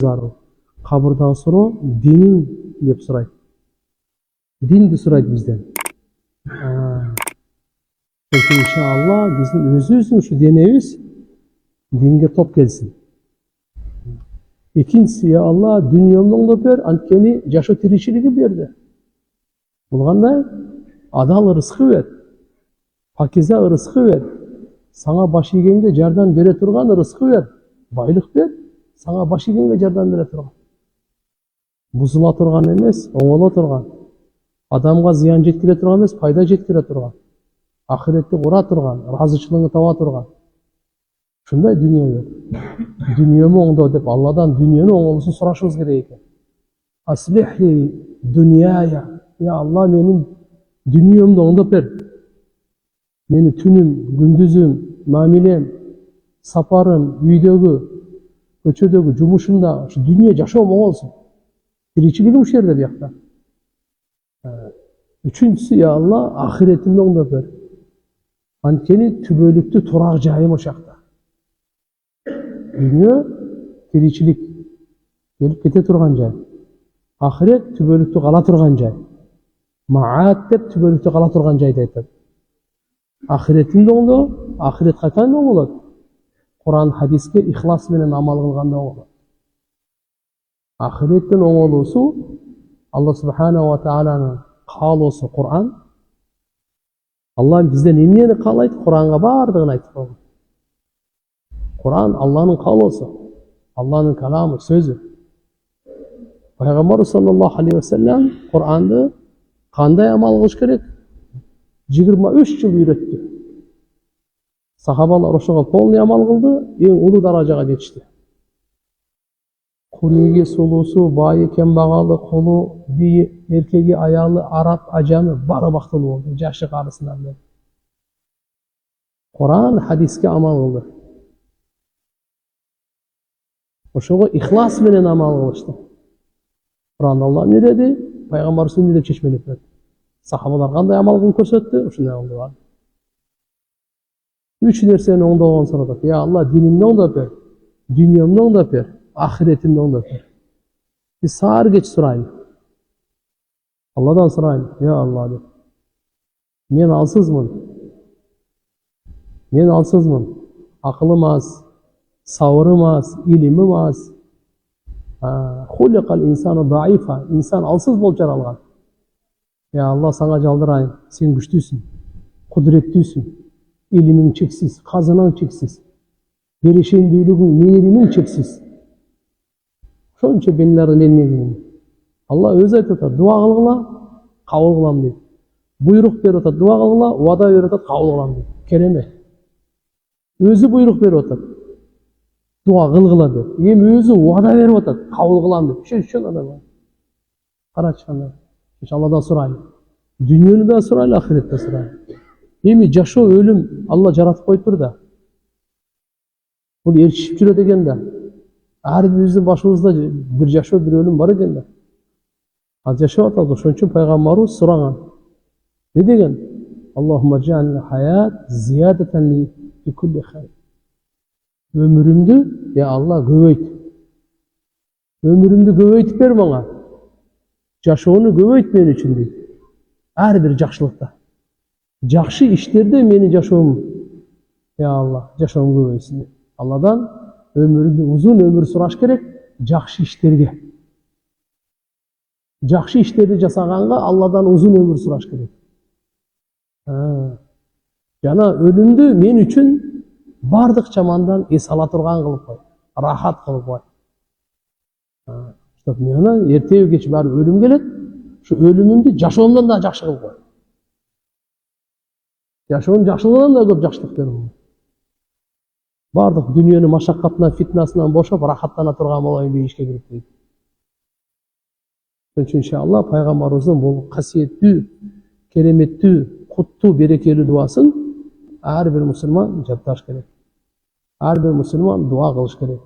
зарыл. Кабырдағы суроо динин деп сурайт. Динди сурайт бизден. Иншалла биздин өзүбүздүн ушу денебиз динге топ келсин. Экинчиси, я Алла, дүниемди оңдоп бер, анткени жашоо тиричилиги берди. Бул кандай? Адал ырыскы бер, пакиза ырыскы бер, саңа баш ийгенге жардам бере турган ырыскы бер, байлык бер, саңа баш ийгенге жардам бере турган. Бузула турган эмес, оңоло турган. Адамга зыян жеткире турган эмес, пайда жеткире турган. Ахиретти кура турган, ыраазычылыгын таба турган. Ушундай дүние бер. Дүниемди оңдо деп Алладан дүниенин оңолуусун сурашыбыз керек экен. Аслихли дүнияя. Я Алла, менин дүниемди оңдоп бер. Мени түнүм, күндүзүм, мамилем, сапарым, үйдөгү, көчөдөгү, жумушумда ушу дүние жашоом оңолсун. Тиричилигим ушул жерде биякта. Үчүнчүсү, я Алла, ахиретимди оңдоп бер. Анткени түбөлүктүү турак жайым ошол жакта. Дүние тиричилик келип кете турган жай. Ахирет түбөлүктүү кала турган жай. Маат деп түбөлүктүү кала турган жайды айтат. Ахиретимди оңдо, ахирет качан оңолот? Куран хадиске ихлас менен амал кылганда оңолот. Ахиреттин оңолуусу Алла субхана ва тааланын каалоосу Куран. Алла бизден эмнени каалайт? Куранга бардыгын айтып койгон. Куран Алланын каалоосу, Алланын каламы, сөзү. Пайгамбар саллаллаху алейхи ва саллям Куранды кандай амал кылыш керек? 23 жыл үйрөттү. Сахабалар ошого полный амал кылды, эң улуу даражага жетишти. Куниги, сулуусу, байы, кембагалы, кулу, бийи, эркеги, аялы, араб, ажамы баары бактылуу болду, жашы карысынан бери. Куран хадиске амал кылды. Ошого ихлас менен амал кылышты. Куран Алла эмнеди, пайгамбар эмне деп чечмелеп берди. Сахабалар кандай амал кылып көрсөттү, ушундай оңдогон. Үч нерсени оңдогон сурап, я Алла, динимди оңдоп бер, дүниемди оңдоп бер, ахиретимди оңдоп бер. Биз саар кеч сурайын. Алладан сурайын, я Алла деп. Мен алсызмын. Акылым аз, сабырым аз, илимим аз. Хуликал инсану даифа. Инсан алсыз болуп жаралган. Я Алла, сага жалдырайын. Сен күчтүүсүң, кудуреттүүсүң. Илимиң чексиз, казынаң чексиз. Берешендүүлүгүң, мээримиң чексиз. Ошончо бенилерди менен. Алла өзү айтып атат, дуа кылгыла, кабыл кылам дейт. Буйрук берип атат, дуа кылгыла, убада берип атат, кабыл кылам дейт. Керемет. Өзү буйрук берип атат, дуа кылгыла деп. Эми өзү убада берип атат, кабыл кылам деп. Ошон адам. Карачы кандай. Алладан сурайлы. Дүниени да сурайлы, ахиретти да сурайлы. Эми жашоо, өлүм Алла жаратып коюптур да. Бул ээрчишип жүрөт экен да. Ар бирибиздин башыбызда бир жашоо, бир өлүм бар экен да. Ал жашап атат, ошон үчүн пайгамбарыбыз сураган. Не деген? Аллахумма джа'ал хаят зиядатан ли кулли хайр. Өмүрүмдү, я Алла, көбөйт. Өмүрүмдү көбөйтүп бер мага. Жашоону көбөйт мен үчүн дейт. Ар бир жакшылыкта. Жакшы иштерде менин жашоом, я Алла, жашоом көбөйсүн. Алладан өмүрүндү узун өмүр сураш керек, жакшы иштерге. Жакшы иштерди жасаганга Алладан узун өмүр сураш керек. Жана өлүмдү мен үчүн бардык жамандан эс ала турган кылып кой, рахат кылып кой. Мен эртеби кеч баары өлүм келет, ушу өлүмүмдү жашоомдон да жакшы кылып кой. Жашоонун жакшылыгынан да көп жакшылык берип. Бардык дүниенин машаккатынан, фитнасынан бошоп, рахаттана турган болоюн деп ишке кирип дейт. Ошон үчүн иншалла пайгамбарыбыздын бул касиеттүү, кереметтүү, куттуу, берекелүү дуасын ар бир мусулман жатташ керек. Ар бир мусулман дуа кылыш керек.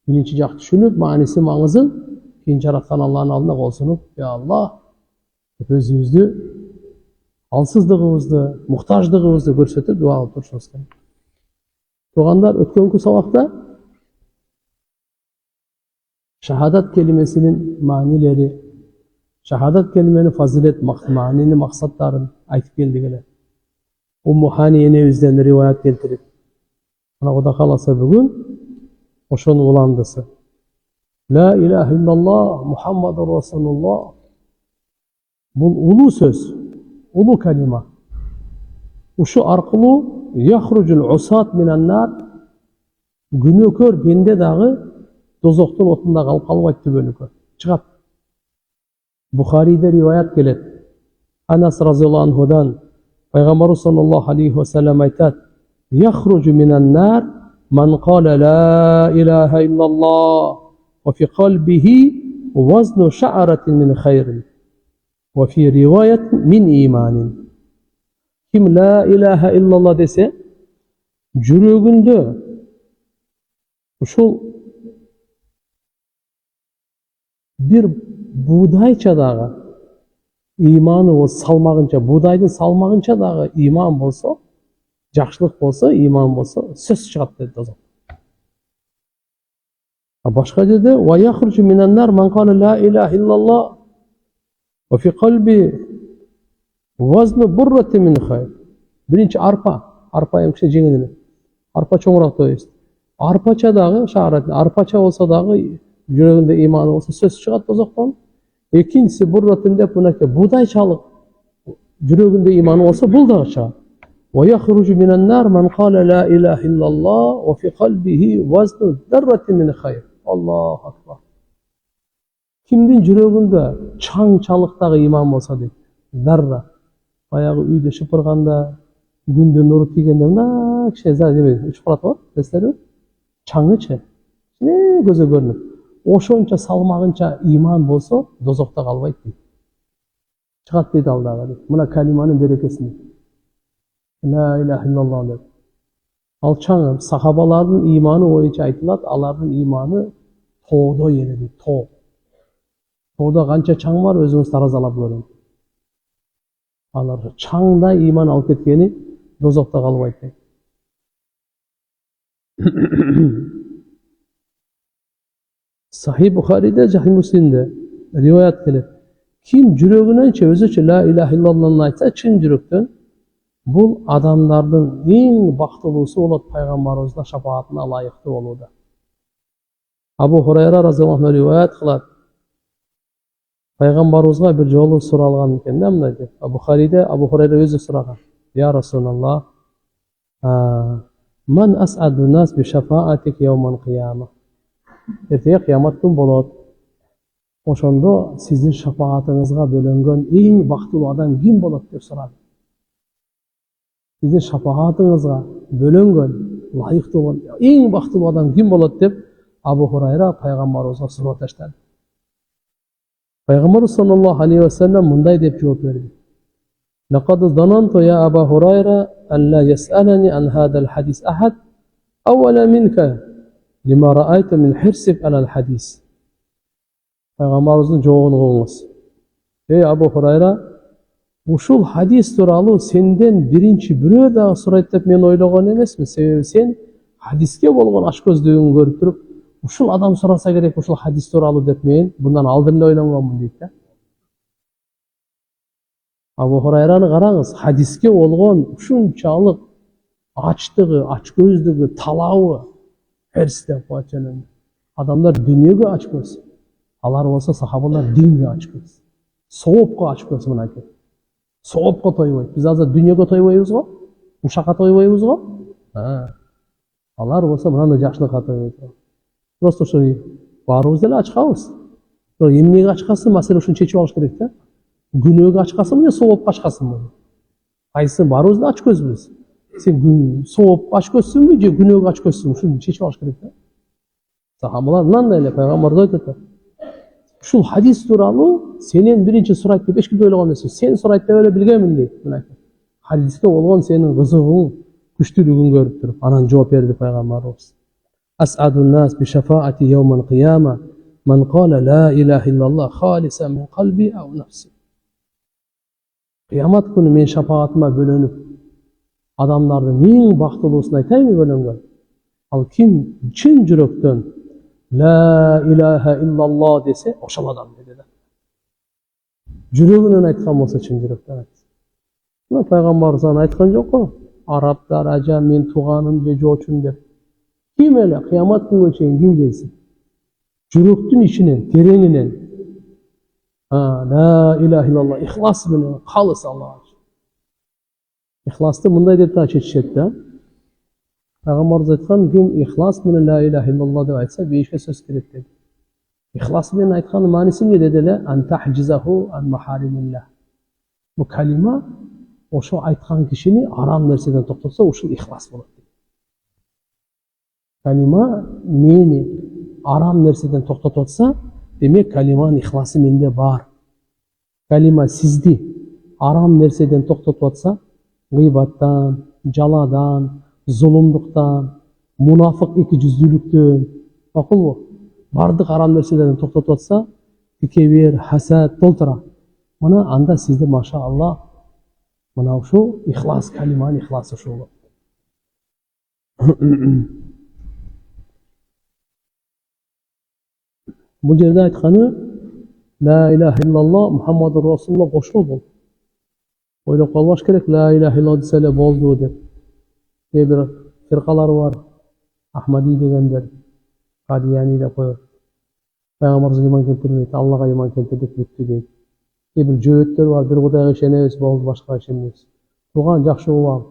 Биринчи жак түшүнүп, мааниси, маңызын, кийин жараткан Алланын алдына кол сунуп, я Алла, өзүбүздү, алсыздыгыбызды, муктаждыгыбызды көрсөтүп дуа кылып турушубуз керек. Тугандар, өткөнкү сабакта Şahadat kelimesinin manileri, şahadat kelimenin fazilet, manini, maksatlarını aytıp geldi gele. Ummu Haniye'ne bizden rivayet keltirip. Ana oda kalasa bugün, oşonun ulandısı. La ilahe illallah, Muhammedur Resulullah. Bu ulu söz, ulu kalima. Uşu arqılı yahrucul usat minan nar. Günökör bende dağı dozoktun otunda kalıp kalmayıp tübönükör. Çıkap. Bukhari'de rivayet gelet. Anas radıyallahu anhudan Peygamber sallallahu aleyhi ve sellem aytat. Yahrucu minan nar man qala la ilahe illallah ve fi kalbihi vaznu şa'aratin min hayrin ve fi rivayet min imanin. Kim la ilahe illallah dese жүрегінде ушул bir buğdayçaдағы иманы ол салмағынша, buğдайдың салмағынша дағы иман болса, жақшылық болса, иман болса, сөз шығады деді дозақ. Başqa жерде وَيَخْرُجُ مِنَ النَّارِ مَنْ قَالَ لَا إِلَهَ إِلَّا اللَّهِ وَفِي قَلْبِ وَزْنُ بُرَّةٍ مِنْ خَيْرٍ. Birinci arpa hem kişi cengini. Arpa çoğurak da есть. Arpaça dağı şaharetli. Arpaça olsa dağı yüreğinde imanı olsa söz çıkardı dozaktan. İkincisi burratında bunake buğdayçalık yüreğinde imanı olsa bul dağı çıkar. وَيَخْرُجُ مِنَ النَّارِ مَنْ قَالَ لَا إِلَهِ إِلَّا اللَّهِ وَفِي قَلْبِهِ وَزْنُ ذَرَّةٍ مِنْ خَيْرٍ. Allahu Akbar. Kimдің yüreğinde çaң-çalıqtағы iman olsa deydi. Zarra. Bayağı үйде шыпырғанда, günde nuru тигенде мына кішкене зар демейді. Үш қыраты бар, білесіздер? Çаңычы. Ne көзі көрініп. Ошонча салмағынша иман болса, дозоқта қалбайды дейді. Шығады дейді алдағы дейді. Мына калиманың берекесін. La ilahe illallah dedi. Ал чаңы, сахабалардың иманы ойынша айтылады, алардың иманы тоғда ені дейді. Тоғда қанша чаң бар, өзіңіз таразалап көріңіз. Алар чаңда иман алып кеткені дозоқта қалбайды. Sahih Bukhari'de, Sahih Müslim'de rivayet gelir. Kim жүрегінен өзüçe la ilahe illallah'ını aytsa, çın жүректен, бұл адамдардың ең бақтылысы болады пайғамбарымыздың шапағатына лайықты болуда. Абу Хурайра разияллаху анху риwayat қылады. Пайғамбарымызға бір жолы сұралған екен, да мына деп. Бухариде Абу Хурайра өзі сұраған. Я Расулаллах, ман ас'аду нас би шафаатик яуман қияма. Ертеге қиямат күн болады. Ошондо сіздің шапағатыңызға бөлінген ең бақтылы адам кім болады деп сұрады. Сіздің шапағатыңызға бөлінген лайықты болған ең бақтылы адам кім болады деп Абу Хурайра пайғамбарымызға сұрап таштады. Пайғамбар саллаллаху алейхи ва саллям мындай деп жооп берди. Лақад зананту я Аба Хурайра ан ла яс'алани ан хадал хадис ахад ауала минка лима раайту мин хирсик алал хадис. Пайғамбарымыздың жоғын қоңыз. Ей Абу Хурайра, ушул хадис туралы сенден биринчи бирөө дагы сурайт деп мен ойлогон эмесмин. Себеби сен хадиске болгон ашкөздүгүңдү көрүп туруп, ушул адам сураса керек ушул хадис туралы деп мен bundan алдын ойлонгонмун дейт да. Абу Хурайраны караңыз, хадиске болгон ушунчалык ачтыгы, ачкөздүгү, талабы персте кылачын. Адамдар дүнүйөгө ачкөз. Алар болсо сахабалар динге ачкөз. Соопко ачкөз мынакей. Соопко тойбойт. Биз азыр дүнүйөгө тойбойбуз го? Ушакка тойбойбуз го? Алар болсо мынандай жакшылыкка тойбойт. Просто ошо баарыбыз деле ачкабыз. Эмнеге ачкасың? Маселе ушуну чечип алыш керек да. Күнөөгө ачкасыңбы же соопко ачкасыңбы? Кайсы баарыбыз да ачкөзбүз. Сен соопко ачкөзсүңбү же күнөөгө ачкөзсүңбү? Ушуну чечип алыш керек да. Сахабалар мындай эле пайгамбар айтат. Ушул хадис тууралуу сенен биринчи сурайт деп эч кимде ойлогон эмес. Сен сурайт деп эле билгенмин дейт. Мынакей. Хадиске болгон сенин кызыгың, күчтүүлүгүн көрүп туруп, анан жооп берди пайгамбарыбыз. Ас'адун нас би шафаати яумал қияма ман қала ла илаха иллаллах халисан мин қалби ау нафси. Қиямат күнү мен шапаатыма бөлөнүп, адамдардын эң бактылуусын айтайынбы бөлөнгөн. Ал ким чын жүрөктөн La ilahe illallah dese oşal adam dedi. Жүрегінен айтқан болса шын жүректен айтсын. Мына пайғамбар sana айтқан жоқ қой. Арабтар ажа мен туғаным же жочун деп. Ким эле қиямат күнге чейин ким келсин? Жүректің ішінен, тереңінен la ilahe illallah ихлас менен қалыс Аллаға. Ихласты мындай деп чечишет да. Пайғамбарымыз айтқан ким ихлас менен la ilahe illallah деп айтса 5 сөз керек dedi. İhlas менен айтканын мааниси эмне деди эле? Антахжизаху ан махаримилlah. Бул калима ошо айткан кишини арам нерседен токтотса, ушул ихлас болот. Калима мени арам нерседен токтотуп атса, демек калиманын ихласы менде бар. Калима сизди арам нерседен токтотуп атса, гыйбаттан, жаладан, зулумдуктан, мунафык эки жүздүүлүктөн, макулбу? Бардық арам нәрселерден тоқтатып атса, текебер, хасад толтыра. Мына анда сізді маша Алла, мына ушу ихлас, калиман ихласы ушу. Бұл жерде айтқаны ла илаха иллалла Мухаммаду Расулулла қошылу бол. Ойлап қалбаш керек, ла илаха иллалла деселе болду деп. Кейбір фирқалар бар, Ахмади дегендер. Qadiyani деп қояды. Пайғамбарымызға иман келтірмейді, Аллаға иман келтірдік бүтті дейді. Кейбір жөөттер бар, бір Құдайға ішенеміз, болды башқаға ішенбейміз. Туған жақсы болам.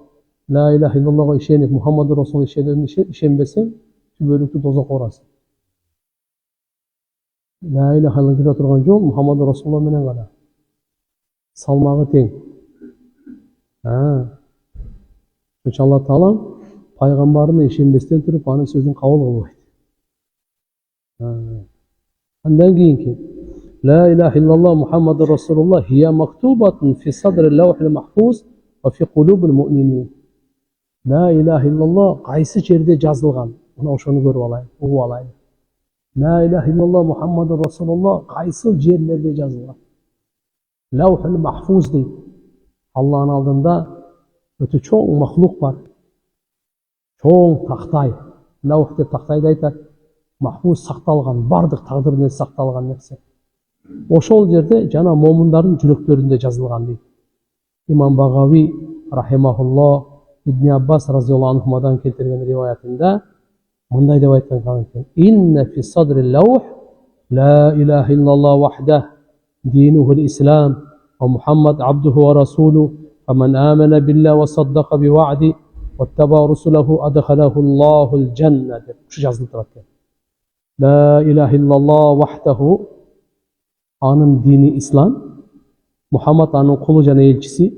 Ла илаха иллаллаға ішеніп, Мұхаммаду Расулуллаға ішенбесең, түбөлүктү дозаққа урасың. Ла илаха иллаллаға кіре тұрған жол Мұхаммаду Расулулла менен ғана. Салмағы тең. Алла Таала пайғамбарына ішенбестен тұрып, аның сөзін қабыл қылбайды. Андан кийинки لا إله إلا الله محمد رسول الله هي مكتوبة في صدر اللوح المحفوظ وفي قلوب المؤمنين. لا إله إلا الله qayсы жерде жазылған? Мына ошону көрүп алайын, угуп алайын. لا إله إلا الله محمد رسول الله qayсы жерлерде жазылған? Лаухул махфуз дейт. Алланын алдында өтө чоң махлук бар. Чоң тақтай. Лаух деп тақтайды айтат. Махфуз сақталған, бардық тағдырынан сақталған нәрсе. Ошол жерде жана момундардын жүрөктөрүндө жазылган дейт. Имам Багави рахимахуллах Ибн Аббас разияллаху анхумадан келтирген риваятында мындай деп айткан экен: "Инна фи садрил лаух ла илаха иллаллах вахдах динухул ислам ва Мухаммад абдуху ва расулу фаман амана биллахи ва саддака би ваъди ваттаба русулаху адхалаху Аллахул жанна" деп ушу жазылып турат экен. La ilahe illallah vahdahu anın dini İslam, Muhammed anın kulu jana elçisi,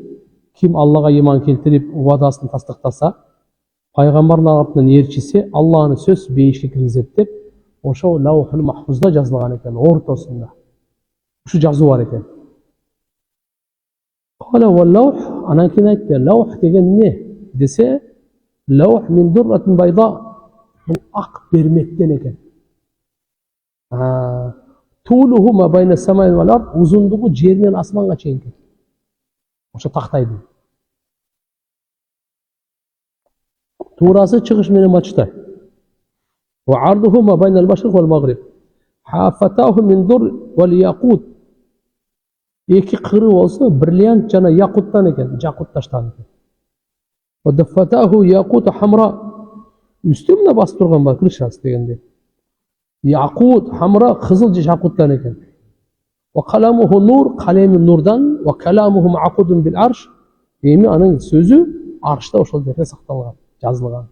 kim Allah'a iman keltirip vadasını tasdiqtasa, Peygamberler артынан elçisi Allah'ın söz beyişke kirgizet dep, oşo Lauhul Mahfuzda жазылган экен, ортосунда. Ушу жазуу бар экен. Qala wal lawh, анан кийин айтты, лаух деген не десе, лаух мин дурратин байда, бул ак бермектен экен. Тулуху ма байна самай вал ард, узундугу жер менен асманга чейин. Ошо тактайды. Туурасы чыгыш менен батыштай. Ва ардуху ма байна ал-машриq вал магриб. Хафатаху мин дур вал яқут. Эки кыры болсо бриллиант жана якуттан экен, жакут таштан экен. Ва дафатаху яқут хамра. Үстүмүнө басып турган бар, крышасы дегенде. Yakut, hamra, kızıl yakuttan eken. Ve kalamuhu nur, kalemi nurdan, ve kalamuhu ma'akudun bil arş. Deyimi anın sözü arşta oşol yerde saktalgan, жазылган.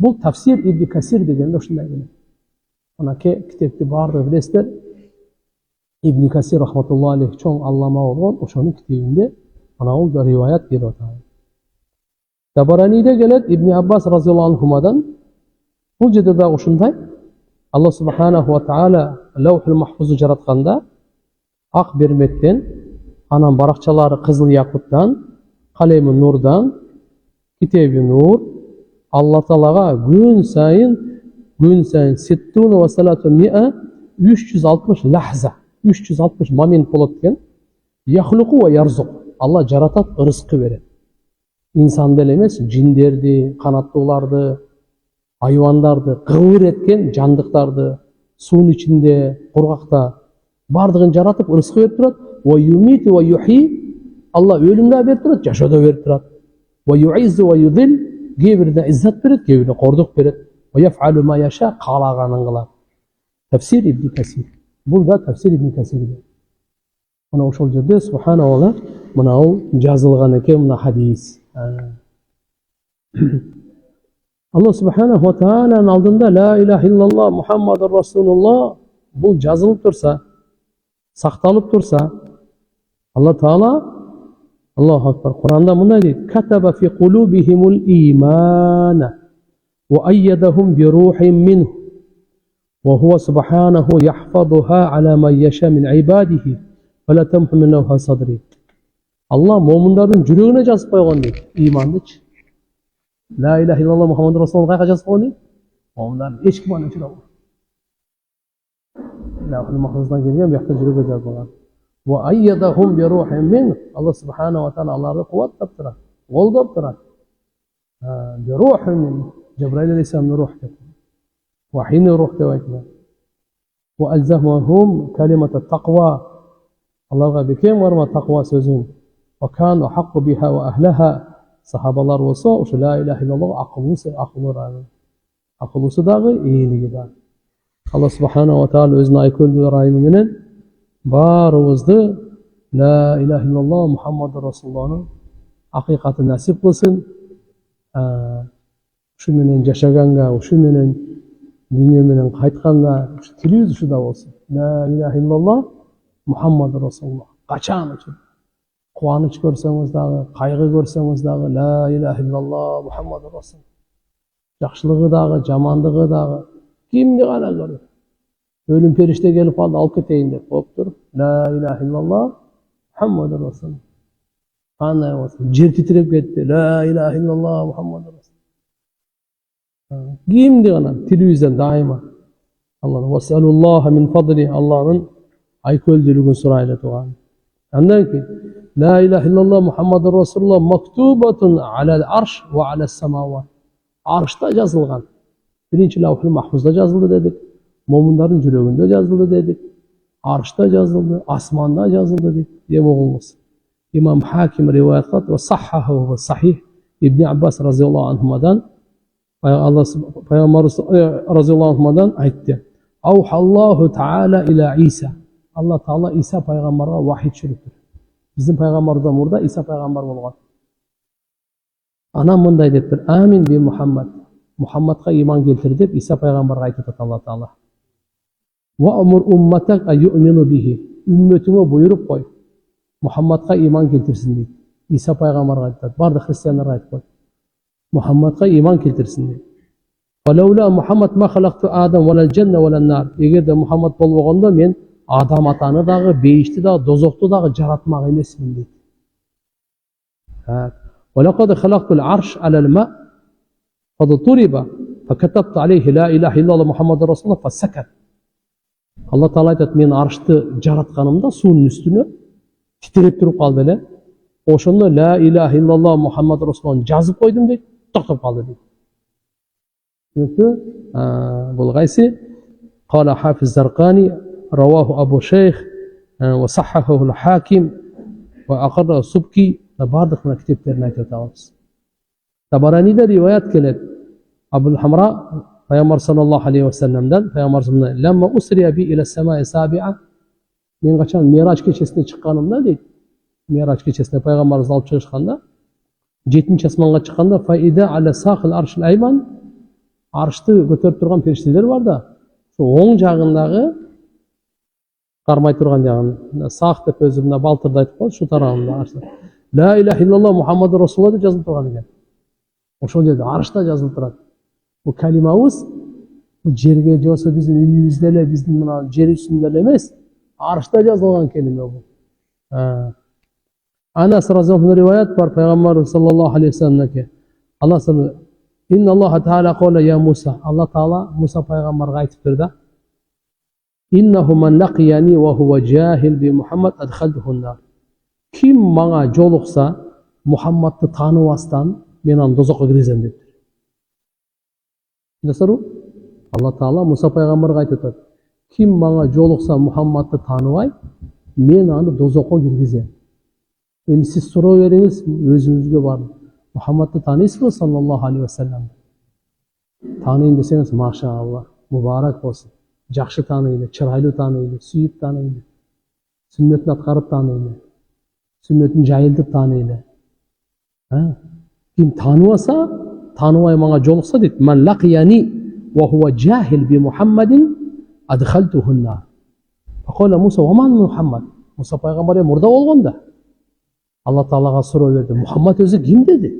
Бұл tafsir İbn Kasir degende oşunday gelir. Anaki kitapti bardı bilesler. İbn Kasir rahmetullahi aleyh çoğun allama olgan, oşonun kitabinde ana ol da rivayet geliyor. Tabarani'de gelir İbn Abbas razıyallahu anhumadan. Bu cede de oşunday. Allah subhanahu wa ta'ala Lauhul Mahfuz'u jaratganda ak bermekten, anan barakçaları kızıl yakuttan, kalemi nurdan, kitabi nur, Allah Ta'alaga gün sayın sittunu ve salatu mi'a 360 lahza, 360 moment bolotken, yahluku ve yarzuk. Allah jaratat, rızkı verir. İnsan delemez, cinderdi, kanatlılardı, hayvandardı, kıvır etken candıklardı, суун ичинде, кургакта бардыгын жаратып, ырызкы берип турат. Ва юмиту ва юхи, Алла өлүм да берип турат, жашоо да берип турат. Ва юиззу ва юдил, кээ бирде иззат берет, кээ бирде кордук берет. Ва яфалу ма яша, каалаганын кылат. Тафсир Ибн Касир. Бул да тафсир Ибн Касирде. Мына ошол жерде субханалла мынау жазылган экен, мына хадис. Алла субханаху ва тааланын алдында ла илаха иллаллах Мухаммаdur Расулуллах бул жазылып турса, сакталып турса, Алла Таала Аллаху акбар Куранда мындай дейт: "Катаба фи кулубихимул имана ва айядахум би рухин минху ва хува субханаху яхфазуха ала ман яша мин ибадихи ва ла тамху минху садри." Алла момундардын жүрөгүнө жазып койгон дейт, имандычы. La ilahe illallah Muhammed Resulullah kayka жазып койгон дейт. Момундардын эч ким аны өчүрө албайт. Лаухул махфуздан келген, бияқта жүрөгө жазылган. Ва айядахум би рухин мин, Алла субханаху ва таала аларды кубаттап турат, колдоп турат. Би рухин мин, Жабраил алейхиссаламдын рух деп. Вахийни рух деп айтылат. Ва алзамахум калимата тaqwa, Аллага бекем барма тaqwa сөзүн. Ва кану хаққу биха ва ахлаха, сахабалар болсо ушу ла илаха иллаллах акылуусу дагы, ээлиги дагы. Алла субханаху ва таала өзүнүн айкөлдүү ырайымы менен баарыбызды ла илаха иллаллах Мухаммаdur Расулуллахтын акыйкаты насип кылсын. Ушу менен жашаганга, ушу менен дүйнө менен кайтканга тилибиз ушуда болсун. Ла илаха иллаллах Мухаммаdur Расулуллах. Качан үчүн кубаныч көрсөңүз дагы, кайгы көрсөңүз дагы ла илаха иллаллах Мухаммаdur Расулуллах. Жакшылыгы дагы, жамандыгы дагы кимди гана көрөт. Өлүм периште келип калды, алып кетейин деп коюптур. Ла илаха иллаллах Мухаммаdur Расулуллах. Кандай болсун, жер титиреп кетти. Ла илаха иллаллах Мухаммаdur Расулуллах. Кимди гана тилибизден дайыма Аллахтан васалуллаха мин фадли, Аллахтын айкөлдүүлүгүн сурайлы туган. Андан кийин ла илаха иллаллах Мухаммаdur Расулуллах мактубатун алал арш ва алас самават. Аршта жазылган. Биринчи лаухул махфузда жазылды дедик. Момундардын жүрөгүндө жазылды дедик. Аршта жазылды, асманда жазылды дейт. Эми оңолмос. Имам Хаким риваят кылат ва саххаху ва сахих. Ибн Аббас разияллаху анхумадан, Алла пайгамбар разияллаху анхумадан айтты: "Аухаллаху таала иля Иса." Алла Таала Иса пайгамбарга вахий түшүрүптүр. Биздин пайгамбардан мурда Иса пайгамбар болгон. Анан мындай дептир: "Амин би Мухаммад." Мухаммадка иман келтир деп Иса пайгамбарга айтып атат Алла Таала. "Ва амур умматак ан юъмину бихи." Үммөтүңө буйруп кой, Мухаммадка иман келтирсин дейт. Иса пайгамбарга айтат, бардык христиандарга айтып кой. Мухаммадка иман келтирсин дейт. "Валаула Мухаммад ма халакту Адам валал жанна валан нар." Эгерде Мухаммад болбогондо мен Адам атаны дагы, бейишти дагы, дозокту дагы жаратмак эмесмин дейт. "Валакад халактул арш алал ма фадтуриба факатабту алейхи ла илаха иллаллах Мухаммаdur Расулуллах фасакат." Алла Таала айтат, мен аршты жаратканымда суунун үстүнө титиреп туруп калды эле. Ошондо ла илаха иллаллах Мухаммаdur Расулуллахты жазып койдум дейт, токтоп калды дейт. Түнүктүү бул кайсы? Кала Хафиз Заркани раваху Абу Шейх ва саххаху Хаким ва акарра Субки, бардык китептерин айтып атабыз. Табараниде риваят келет. Абул Хамра Пайгамбар саллаллаху алейхи ва салламдан, пайгамбарыбыздан "Ламма усрия би иля самаи сабиа", мен качан Мирач кечесине чыкканымда дейт. Мирач кечесине пайгамбарыбызды алып чыгышканда, 7-чи асманга чыкканда, фаида аля сахил аршил айман, аршты көтөрүп турган периштелер бар да, оң жагындагы кармай турган жагын, сах деп өзү мына балтырды айтып коет, шу тарабында аршта. Ла илаха иллаллах Мухаммаdur Расулуллах деп жазылып турган экен. Ошол жерде аршта жазылып турат. Бул калимабыз бул жерге жосо биздин үйүбүздө эле, биздин мына жер үстүндө эле эмес, аршта жазылган келиме бул. Анас разияллаху риваят бар, пайгамбар саллаллаху алейхи ва салламдан Алла саллаллаху инна Аллаха таала кала я Муса. Алла Таала Муса пайгамбарга айтыптыр да: "Иннаху ман лақияни ва хува жахил би Мухаммад адхалтуху нар." Ким мага жолукса, Мухаммадты тааныбастан мен аны дозокко киргизем дептир. Алла Таала Муса пайгамбарга айтып атат: Ким маңа жолықса Мұхаммадты таныбай, мен аны дозаққа кіргіземін. Эми сиз суроо бериңиз, өзүңүзгө бар. Мұхаммадты таанысызбы саллаллаху алейхи вассалам? Тааныйм десеңиз, машаалла, мубарак болсун. Жакшы таанылы, чырайлуу таанылы, сүйүп таанылы. Сүннөтүн аткарып таанылы. Сүннөтүн жайылтып таанылы. Ким тааныбаса, тааныбай мага жолукса дейт, "Ман лақияни ва хува жахил би Мухаммадин адхалтуху ан-нар." Фақала Муса: "Ва ман Мухаммад?" Муса пайгамбар мурда болгонда Алла Таалага суроо берди. Мухаммад өзү ким dedi?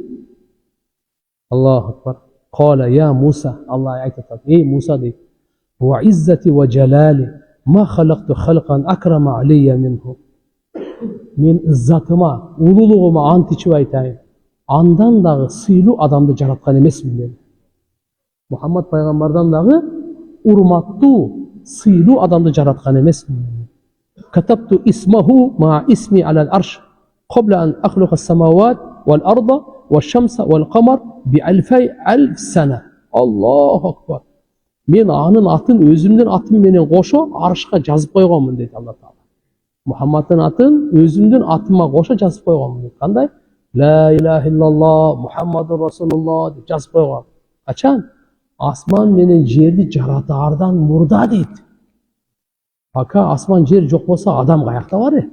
Аллаху акбар. Кала я Муса, Алла айтат, "Эй Муса" дейт. "Ва иззати ва жалали ма халакту халкан акрама алейя минху." Мен иззатыма, улуулугума ант ичип айтайын. Андан дагы сыйлуу адамды жараткан эмесмин dedi. Мухаммад пайгамбардан дагы урматтуу, сыйлуу адамды жараткан эмесмин. Катабту исмаху ма исми алал арш قبل أن أخلق السماوات والأرض والشمس والقمر بألفي ألف سنة. الله أكبر. Мен анын атын өзүмдүн атым менен кошо арышка жазып койгонмун дейт Алла Таала. Мухаммадтын атын өзүмдүн атыма кошо жазып койгонмун дейт. Кандай? Ла илаха иллаллах Мухаммадур Расулуллах деп жазып койгон. Качан? Асман менен жерди жаратаардан мурда дейт. Пока асман жер жок болсо адам каякта бар?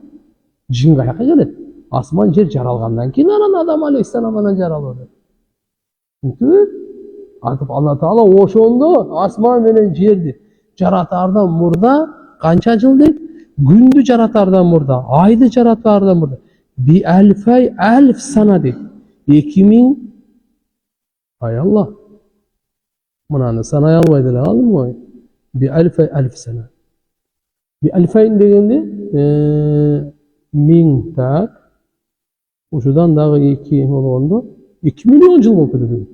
Жин каяка келет? Асман жер жаралгандан кийин анан адам алейхиссалам анан жаралды. Түнтү айтып Алла Таала ошондо асман менен жерди жаратаардан мурда канча жыл дейт? Күндү жаратаардан мурда, айды жаратаардан мурда. Би альфай альф сана дейт. 2000 ай Алла. Мынаны санай албай деле калдым го. Би альфай альф сана. Би альфайн дегенде 1000 так. Ушудан дагы 2 болгондо 2 миллион жыл болуп кетет.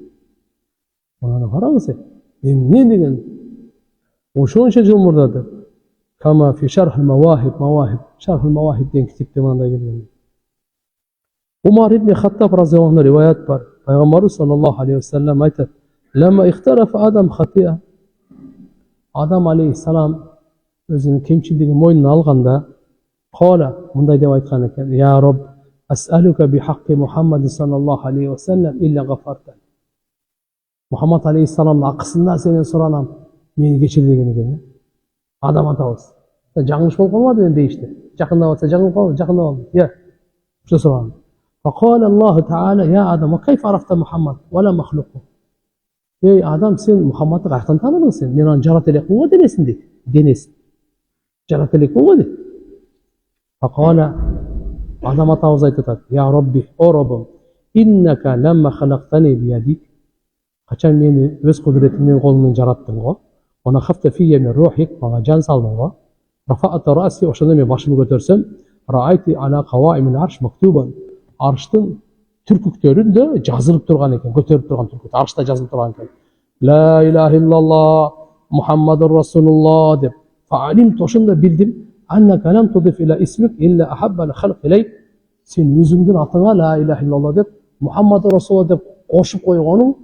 Мынаны караңыз. Эмне деген? Ошончо жыл мурда. Кама фи шарх al-mawahib, шарх al-mawahib деген китепте мындай келген. Умар ибн Хаттаб разияллаху анху риваят бар. Пайгамбарыбыз саллаллаху алейхи вассалам айтат: "Лама ихтараф Адам хатия." Адам алейхиссалам өзүнүн кемчилигин мойнуна алганда, кала мындай деп айткан экен: "Я Рабб, ас'алука би хаққи Мухаммад саллаллаху алейхи вассалам илля гафарта." Мухаммад алейхиссаламдын акысында сенен суранам, мени кечир деген экен. Адам атабыз. Жаңылыш болуп калбады мен дейишти. Жакындап атса жаңылып калды, жакындап алды. Я. Ошо сураган. Фақала Аллаху Таала: "Я Адам, ва кайф арафта Мухаммад ва ла махлуқу?" Ey Адам, сен Мухаммадты каяктан таныдың сен? Мен аны жарата элекмин го денесин дейт. Денесин. Жарата элекмин го дейт. Фақала Адам атабыз айтат: "Я Рабби, о Раббым, иннака ламма халактани биядик." Качан мени өз кудуретиңмен колуңмен жараттың го. Она хафта фия мин рухик, мага жан салдың го. Рафаата раси, ошондо мен башымды көтөрсөм, раайти ала каваимил арш мактубан. Арштын түркүктөрүндө жазылып турган экен, көтөрүп турган түркүт, аршта жазылып турган экен. Ла илаха иллаллах Мухаммадур Расулуллах деп. Фаалим ошондо билдим, аннака лам tudif ila ismik illa ahabbal khalq ilayk. Сен өзүңдүн атыңа ла илаха иллаллах деп, Мухаммадур Расулуллах деп кошуп койгонуң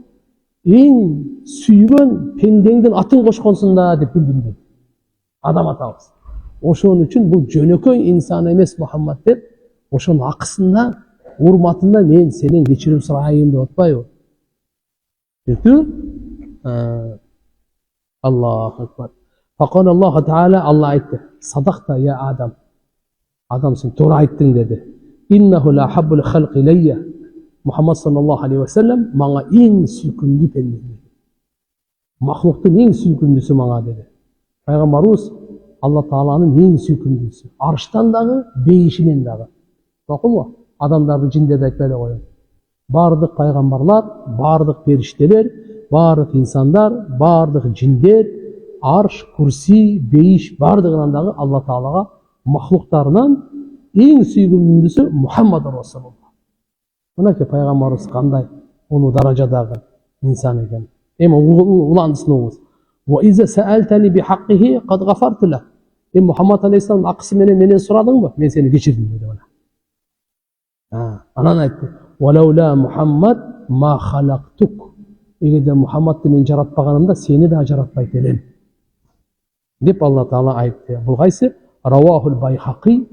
эң сүйгөн пендеңдин атын кошконсуң да деп билдим дейт. Адам атабыз. Ошон үчүн бул жөнөкөй инсан эмес Мухаммад деп, ошонун акысында, урматында мен сенен кечирим сурайын деп атпайбы? Түтү? Аллаху акбар. Фақала Аллаху Таала, Алла айтты: "Садақта я Адам." Адам, сен туура айттың деди. "Иннаху ла хаббул халқи иlayya." Мухаммад саллаллаху алейхи вассалам мага эң сүйкүмдүү пенде. Махлуктун эң сүйкүмдүүсү мага деди. Пайгамбарыбыз Алла Тааланын эң сүйкүмдүүсү. Арыштан дагы, бейишинен дагы. Макулбу? Адамдарды жиндерди айтпай эле коеюн. Бардык пайгамбарлар, бардык периштелер, бардык инсандар, бардык жиндер, арш, курси, бейиш бардыгынан дагы Алла Таалага махлуктарынан эң сүйкүмдүүсү Мухаммад Расулуллах. Мынакей пайгамбарыбыз кандай улуу даражадагы инсан экен. Эми уландысыңыз. Ва иза саалтани би хаққихи қад ғафарту лак. Мухаммад алейхиссалам акысы менен сурадыңбы? Мен сени кечирдим деди бана. Анан айтты: "Валаула Мухаммад ма халактук." Эгерде Мухаммадты мен жаратпаганымда сени да жаратпайт элем. деп Алла Таала айтты. Бұл қайсы? Равахул Байхақи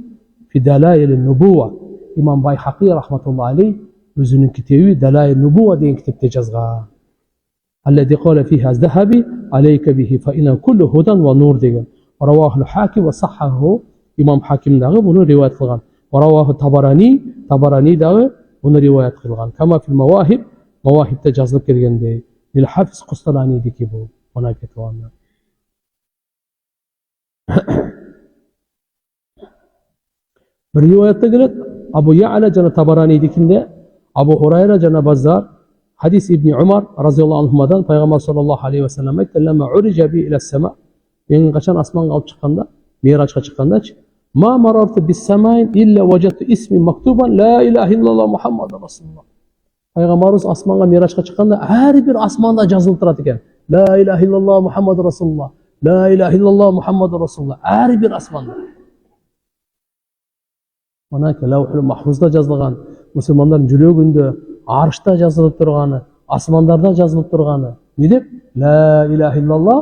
фи далаил нубуа. Имам Байхақи рахматулла алейх өзінің кітабы Далаил нубуа деген кітапта жазған. Аллади қала фиха захаби алейка бихи фа инна куллу худан ва нур деген. Равахул Хаким ва саххаху. Имам Хакимдағы бұны риуаят қылған. Раваху Табарани дағы бұны риуаят қылған. Кама фил мавахиб, мавахибта жазылып келгенде. Лил Хафиз Қусталани деки бұл. Бұна кетуанна. Bir rivayette gelir, Abu Ya'la cana Tabarani dikinde, Abu Hurayra cana Bazzar, hadis İbni Umar razıyallahu anhuma'dan Peygamber sallallahu aleyhi ve sellem ayette, "Lema urija bi ila sema." Ben kaçan asmanga alıp çıkanda, Miraç'a çıkanda, "Ma marartu bis semain illa vecadtu ismi maktuban la ilahe illallah Muhammed Resulullah." Peygamberimiz asmanga Miraç'a çıkanda her bir asmanda yazılıp turadi ekan. La ilahe illallah Muhammed Resulullah. La ilahe illallah Muhammed Resulullah. Her bir asmanda. Mana Lawhul Mahfuzda жазылған, мұсылмандардың жүрегінде, арышта жазылып тұрғаны, асмандарда жазылып тұрғаны. Не деп? La ilahe illallah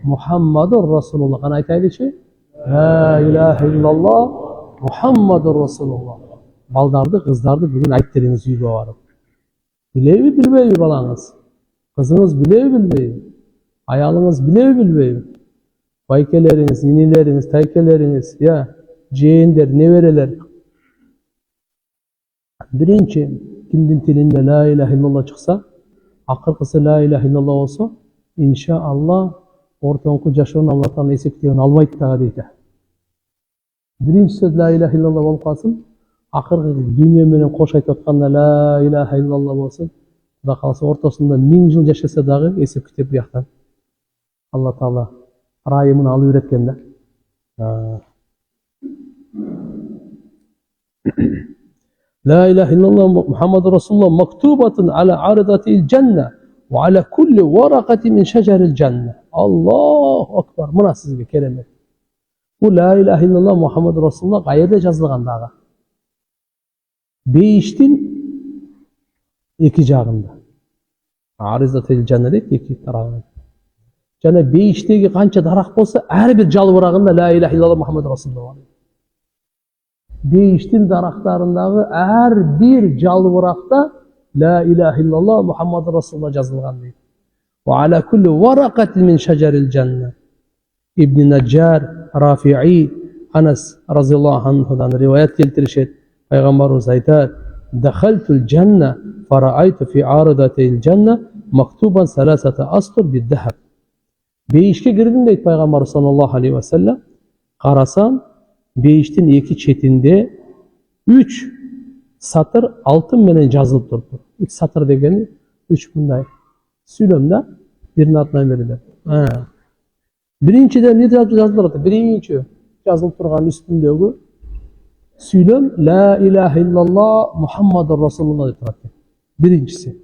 Muhammedur Resulullah. Қана айтайыншы? La ilahe illallah Muhammedur Resulullah. Балдарды, қыздарды бүгін айттеріңіз үйге барып. Білеби білбейби балаңыз? Қызыңыз білеби білбейби? Аялыңыз білеби білбейби? Байкелеріңіз, инелеріңіз, тайкелеріңіз, жиендер, неберелер. Birinci, kimdin tilinde la ilahe illallah çıksa, akırkısı la ilahe illallah olsa, inşallah ortaonkul yaşarın Allah'tan eseptiğini almayıp dağı deydi. Birinci söz la ilahe illallah olup kalsın, akırkı dünya menen koş aytatqanda la ilahe illallah olsun, da kalsa ortasında 1000 yıl yaşasa dağı esep kitap bir yaktan. Allah Teala rayımını alı üretkende. La ilahe illallah Muhammed Resulullah maktubatun ala aridatil cennet ve ala kulli varakati min şeceril cennet. Allahu Akbar. Mına sizge kelime. Bu la ilahe illallah Muhammed Resulullah qayerda yazılgan dağı? Beyiştin iki jagında. Aridatil cennet iki tarafında. Jana beyiştegi qancha daraxt bolsa, her bir jal varagında la ilahe illallah Muhammed Resulullah var. Beyiştin daraxtlarındağı her bir calvırakta La ilahe illallah Muhammed Resulullah yazılgan deydi. Ve ala kulli varakatin min şeceril cennet. İbn-i Neccar, Rafi'i, Anas razıyallahu anhu'dan rivayet keltirişet. Peygamberimiz aytar, "Dakhaltul cennet fara'aytu fi aridatil cennet maktuban salasata astur bid-dahab." Beyişke girdim deydi Peygamber sallallahu aleyhi ve sellem. Qarasam, beyiştin iki çetinde 3 satır altın menen yazılıp durdu. 3 satır degeni 3 bunday. Sülemde birinin adına verilir. Birincide ne yazılır? Birinci yazılıp durgan üstündeki Süylem La ilahe illallah Muhammed Resulullah deyip durdu. Birincisi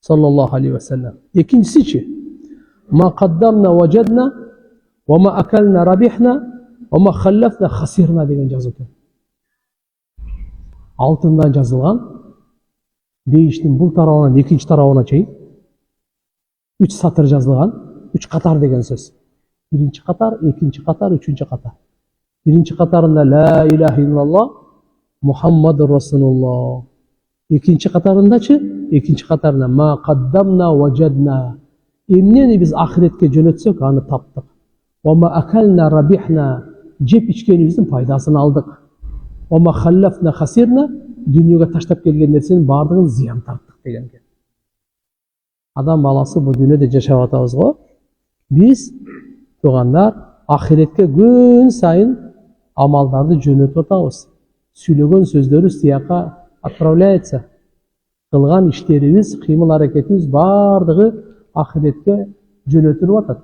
sallallahu aleyhi ve sellem. İkincisi ki Ma qaddamna vecedna ve ma akalna rabihna ama khallafna khasirna degan yazıldı. Altından yazılgan beyiştin bu tarafından ikinci tarafına çeyin 3 satır yazılgan 3 katar degen söz. Birinci katar, ikinci katar, üçüncü katar. Birinci katarında La ilahe illallah Muhammed Resulullah. İkinci katarında ikinci katarında Ma qaddamna vecedna. Emneni biz ahiretke jönötsök anı taptık. Ama akalna rabihna. Cep içkenimizin paydasını aldık. Ama khallafna khasirna. Dünyaya taştap gelgen nersenin bardığın ziyan tarttık degen. Adam balası bu dünyada yaşap atabız go. Biz tuğanlar ahiretke gün sayın amaldardı jönötüp atabız. Söylegen sözleri siyaka atravlayetsa. Kılgan işlerimiz, kıymıl hareketimiz bardığı ahiretke jönötülüp atat.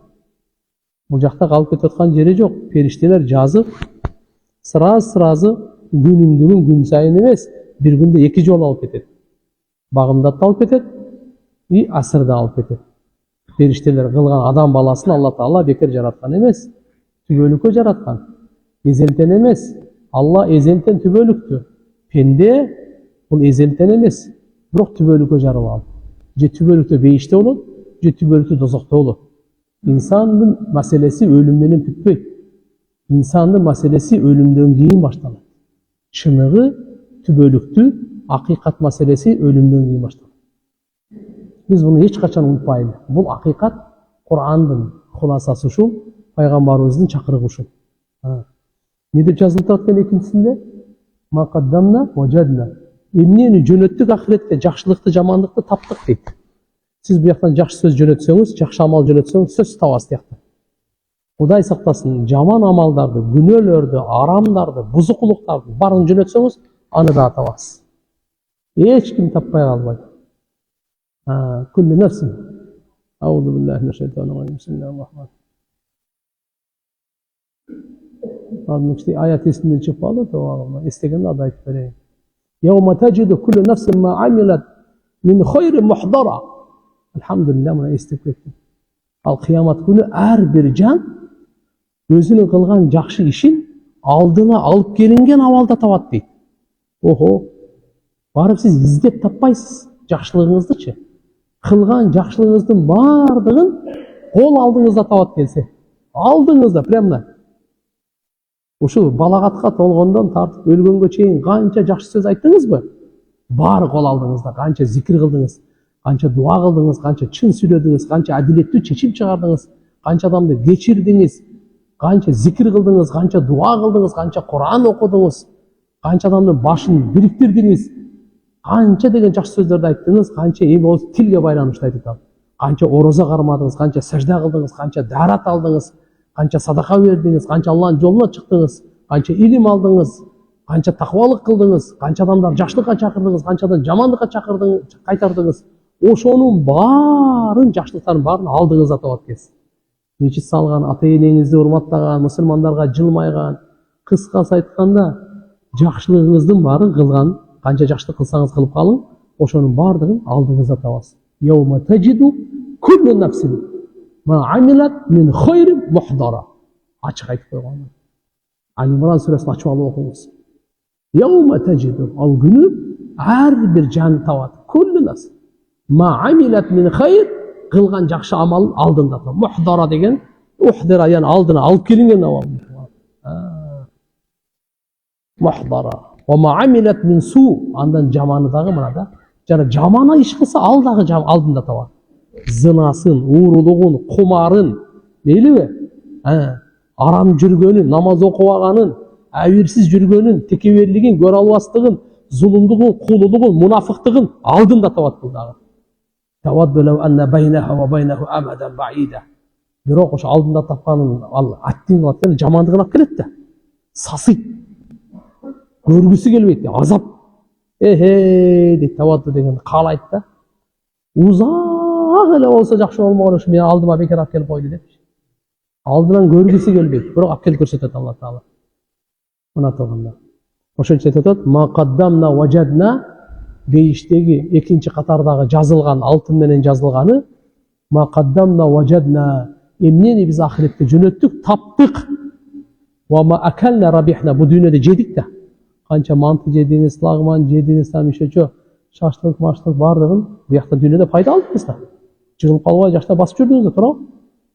Bu жақта қалып кетіп жатқан жері жоқ. Періштелер жазып, сразу күнүндүгүн күн сайын емес, bir günde 2 жол алып кетет. Бағымдатты алып кетет, и асырда алып кетет. Періштелер қылған адам баласын Алла Таала бекер жаратқан емес, түбөлүккө жаратқан. Эзелтен емес. Алла эзелтен түбөлүктү. Пенде бул эзелтен емес, бирок түбөлүккө жаралып алды. Же түбөлүктө бейиште болот, же түбөлүктө дозокто болот. İnsanın meselesi ölümden bitmeydi. İnsanın meselesi ölümden keyin başlanır. Çınığı, tübölüktü, hakikat meselesi ölümden keyin başlanır. Biz bunu hiç kaçan unutmayalım. Bu hakikat Kur'an'ın hulasası şu, Peygamberimizin çakırığı şu. Ne dep yazılıp turgan ikincisinde? Ma qaddamna vajadna. Emneni jönöttük ahiretke, жақшылықты, жамандықты таптық дейді. Siz bu yoqdan жақсы сөз жөнөтсөңүз, жақсы амал жөнөтсөңүз, сөз табасыз тияқта. Құдай сақтасын, жаман амалдарды, күнөөлөрдү, арамдарды, бузукулуктарды барын жөнөтсөңүз, аны да табасыз. Эч ким таппай калбайт. Күллү нефсин. Аузу биллахи минеш шайтанир раджим. Бисмиллахир рахманир рахим. Ayet ismini çıkıp alır da istediğini adı ayet vereyim. يَوْمَ تَجِدُ كُلُّ نَفْسٍ مَا عَمِلَتْ مِنْ خَيْرٍ مُحْضَرًا. Elhamdülillah buna istek ettim. Al kıyamet günü her bir can özünün kılgan жақшы işin aldığına alıp gelingen avalda tabat deydi. Oho, barıp siz izdep tappaysız жақшылığыңыздычы. Kılgan жақшылığыңыздың бардығын қол алдыңызда табат келсе. Алдыңызда, прямо. Ушул балагатка толгондон тартып өлгөнгө чейин канча жакшы сөз айттыңызбы? Баары кол алдыңызда, канча зикир кылдыңыз, канча дуа кылдыңыз, канча чын сүйлөдүңүз, канча адилеттүү чечим чыгардыңыз, канча адамды кечирдиңиз, канча зикир кылдыңыз, канча дуа кылдыңыз, канча Кур'ан окудуңуз, канча адамдын башын бириктирдиңиз, канча деген жакшы сөздөрдү айттыңыз, канча тилге байланыштуу айтып, канча орозо кармадыңыз, канча сажда кылдыңыз, канча дарат алдыңыз, kança sadaka verdiniz, kança Allah'ın yoluna çıktınız, kança ilim aldınız, kança takvalık kıldınız, kança adamlar жақшылыққа çakırdınız, kançadan жамандыққа çakırdınız, kaytardınız. Ошонун барын жақшылықтарын барын алдыңызда табат кез. Мечит салган, ата-энеңизди урматтаган, мусулмандарга жылмайган, кыскасы айтканда жақшылыгыңыздын барын кылган, канча жақшылык кылсаңыз кылып калың, ошонун бардыгын алдыңызда табасыз. Yawma tajidu kullu nafsin ma amilat min khayrin muhdara. Açık aytып koygan. Ali İmran suresini açıp alıp okuyunuz. Yawma tajidu, al günü her bir can tabat. Kullu nafsin ma amilat min khayr, kılgan жақшы amalın aldığında. Muhdara degen, uhdira yani aldığına alıp gelingen amal. Muhdara. Ve ma amilat min su, andan jamanıdağı mına da. Yani jamana iş kılsa aldığında tabat. Zınasın, uğurluğun, kumarın, değil mi? Aram жүргөнүн, namaz okuvağanın, әуірсіз жүргөнүn, tekeverligin, gör albastığın, zulumluğun, kululuğun, munafıktığın aldığında tabat kıldağı. Tawaddu law anna baynahu ve baynahu amadan ba'ida. Бирок ошо алдында тапканын ал аттин кылат да жамандыгын алып келет да. Сасыйт. Көргүсү келбейт, азап. Дейт тавадду деген каалайт да. Узак эле болсо жакшы болмогон ушу мен алдыма бекер алып келип койду деп. Алдынан көргүсү келбейт, бирок алып келип көрсөтөт Алла Таала. Мына турганда. Ошончо айтат, ма каддамна важадна дейиштеги экинчи катардагы жазылган, алтын менен жазылганы ма каддамна важадна, эмнени биз ахиретте жөнөттүк, таптык. Ва ма акална рабихна, бу дүйнөдө жедик да. Канча манты жедиңиз, лагман жедиңиз, там ишечө шашлык, машлык бардыгын буякта дүйнөдө пайда алдыңыз да. Жыгылып калбай жакта басып жүрдүңүз да, туурабы?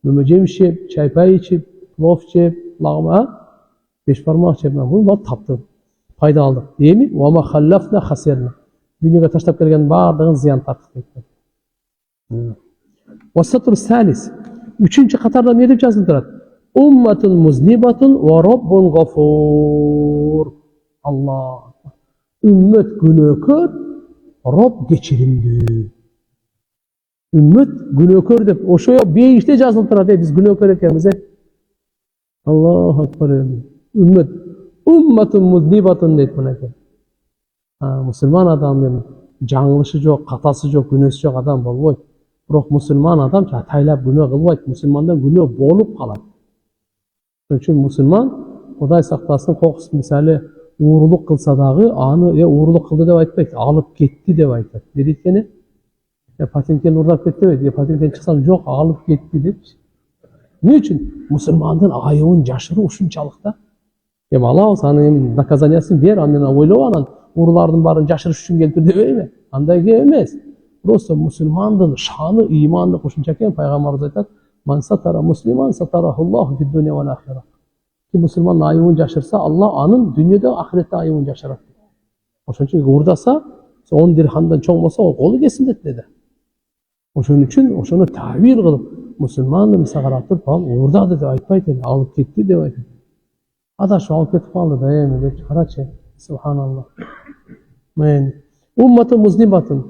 Мөмө жемиш жеп, чай пай ичип, плов жеп, лагма, беш бармак жеп, бул бар таптым. Пайда алдык. Эми ва ма халлафна хасирна. Дүйнөгө таштап келген бардыгын зыян тарттык дейт. Васатур салис. Üçüncü қатарда не деп жазылып турат? Умматун музлибатун ва роббун гафур. Allah. Ümmet günökör, Rob geçirimdүү. Ümmet günökör dep oşoya beyişte жазылып турат, biz günökör ekemiz. Allahu akbar. Ümmet ummatun muzlibatun deyt bunake. Musulman adam жаңылышы жок, катасы жок, күнөөсү жок адам болбойт. Бирок мусулман адам тайлап күнөө кылбайт, мусулмандан күнөө болуп калат. Ошон үчүн мусулман Кудай сактасын, кокус мисалы уурулук кылса дагы аны уурулук кылды деп айтпайт, алып кетти деп айтат. Не дейт экен? Патенттен уурдап кетти деп, патенттен чыксам жок, алып кетти деп. Эмне үчүн? Мусулмандын айыбын жашыруу ушунчалык да. Алабыз анын доказаниясын бер, анан ойлоп анан уруулардын баарын жашырыш үчүн келип дебейби? Андай эмес. Просто мусулмандын шаны, ыймандык ушунча экен, пайгамбарыбыз айтат: Man satara musliman satarahullahu fid dunya vel ahireh. Kim musulman ayıbın jaşırsa Allah anın dünyada ahirette ayıbın jaşırat. Oşun için uğurdasa 10 dirhamdan çoğ bolsa o kolu kesildi dedi. Oşun için oşunu tavir kılıp musulmandı misal karatır falan uğurda dedi aytpayt alıp gitti dep aytdı. Adaş alıp ketip kaldı da emi dep karaçı. Subhanallah. Men ummatı muslimatın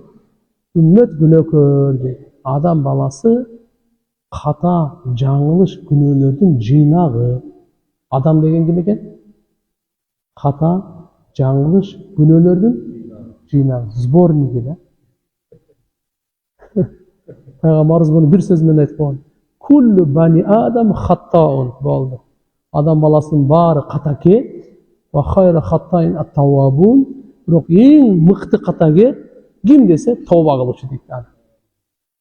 ümmet günökör deydi. Adam balası hata, жаңылыш günöөлөрдүн жыйнагы. Адам деген ким экен? Хата, жаңылыш günöөлөрдүн жыйнагы. Сборниги да. Пайгамбарыбыз буну бир сөз менен айтып койгон. Kullu bani adam hattaun болду. Адам баласынын баары катакер. Ва хайра хаттаин ат-таввабун. Бирок эң мыкты катакер ким десе тооба кылуучу дейт.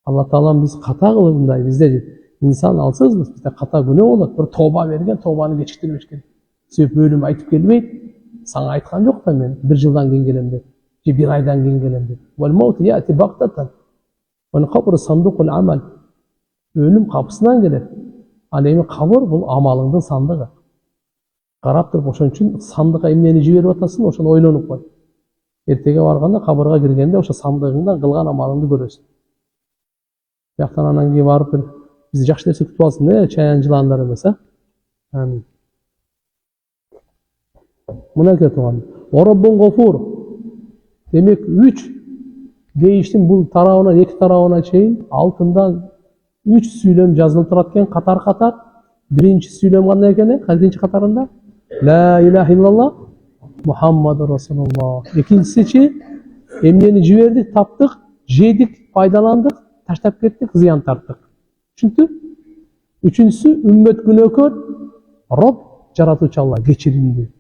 Allah Teala biz kata kılığındayız. Bizde insan alsızmız. Bizde kata günah olur. Bir tövbe vergen, tövbanı geçirtirmek gerek. Sebep bölüm aytıp gelmeyip, sana aytkan yok da ben. Bir yıldan gen gelemdi. Bir aydan gen gelemdi. Vel mevtu ya'ti baktatan. Vel kabru sandukul amal. Ölüm kapısından gelir. Alemi kabur bu amalının sandığı. Qarap turib oşon üçün sandığa emneni jiberip atasın, oşonu oylonуп koy. Ertege barganda kaburga girgende oşo sandığından kılgan amalыңды көрөсүң. Яқтан анан кейін барып бір бізді жақсы нәрсе күтіп алсын да чаян жыландар емес Амин. Мына кетіп оған Ораббун ғофур. Демек 3 дейіштің бұл тарауынан 2 тарауына чейін алтындан 3 сүйлем жазылып тұрат екен қатар. Бірінші сүйлем қандай екен? Қаншыншы қатарында? Ла илаха иллаллах Muhammadur Rasulullah. İkincisi emniyeni жибердик, таптык, жедик, пайдаландык, таштап кеттик, зыян тарттык. Üçüncüsü ümmet günökör, Rob жаратуучу Алла кечиримди.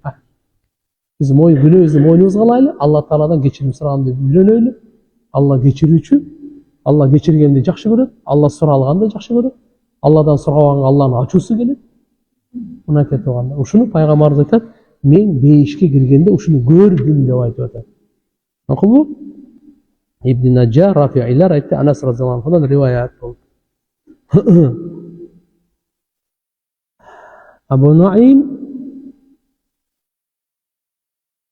Biz günөөбүздү мойнубузга алайлы, Алла Тааладан кечирим сураганды үйрөнөлү. Алла кечирүүчү, Алла кечиргенди жакшы көрөт, Алла суралганды жакшы көрөт. Алладан сураган Алланын ачуусу келет. Мына кетип алганда, ушуну пайгамбарыбыз айтат, мен бейишке киргенде ушуну көрдүм деп айтып атат. Макулбу? İbn Najjar Rafi'iler aytты, Anas radhiyallahu anhudan rivayet oldu. Abu Nuaym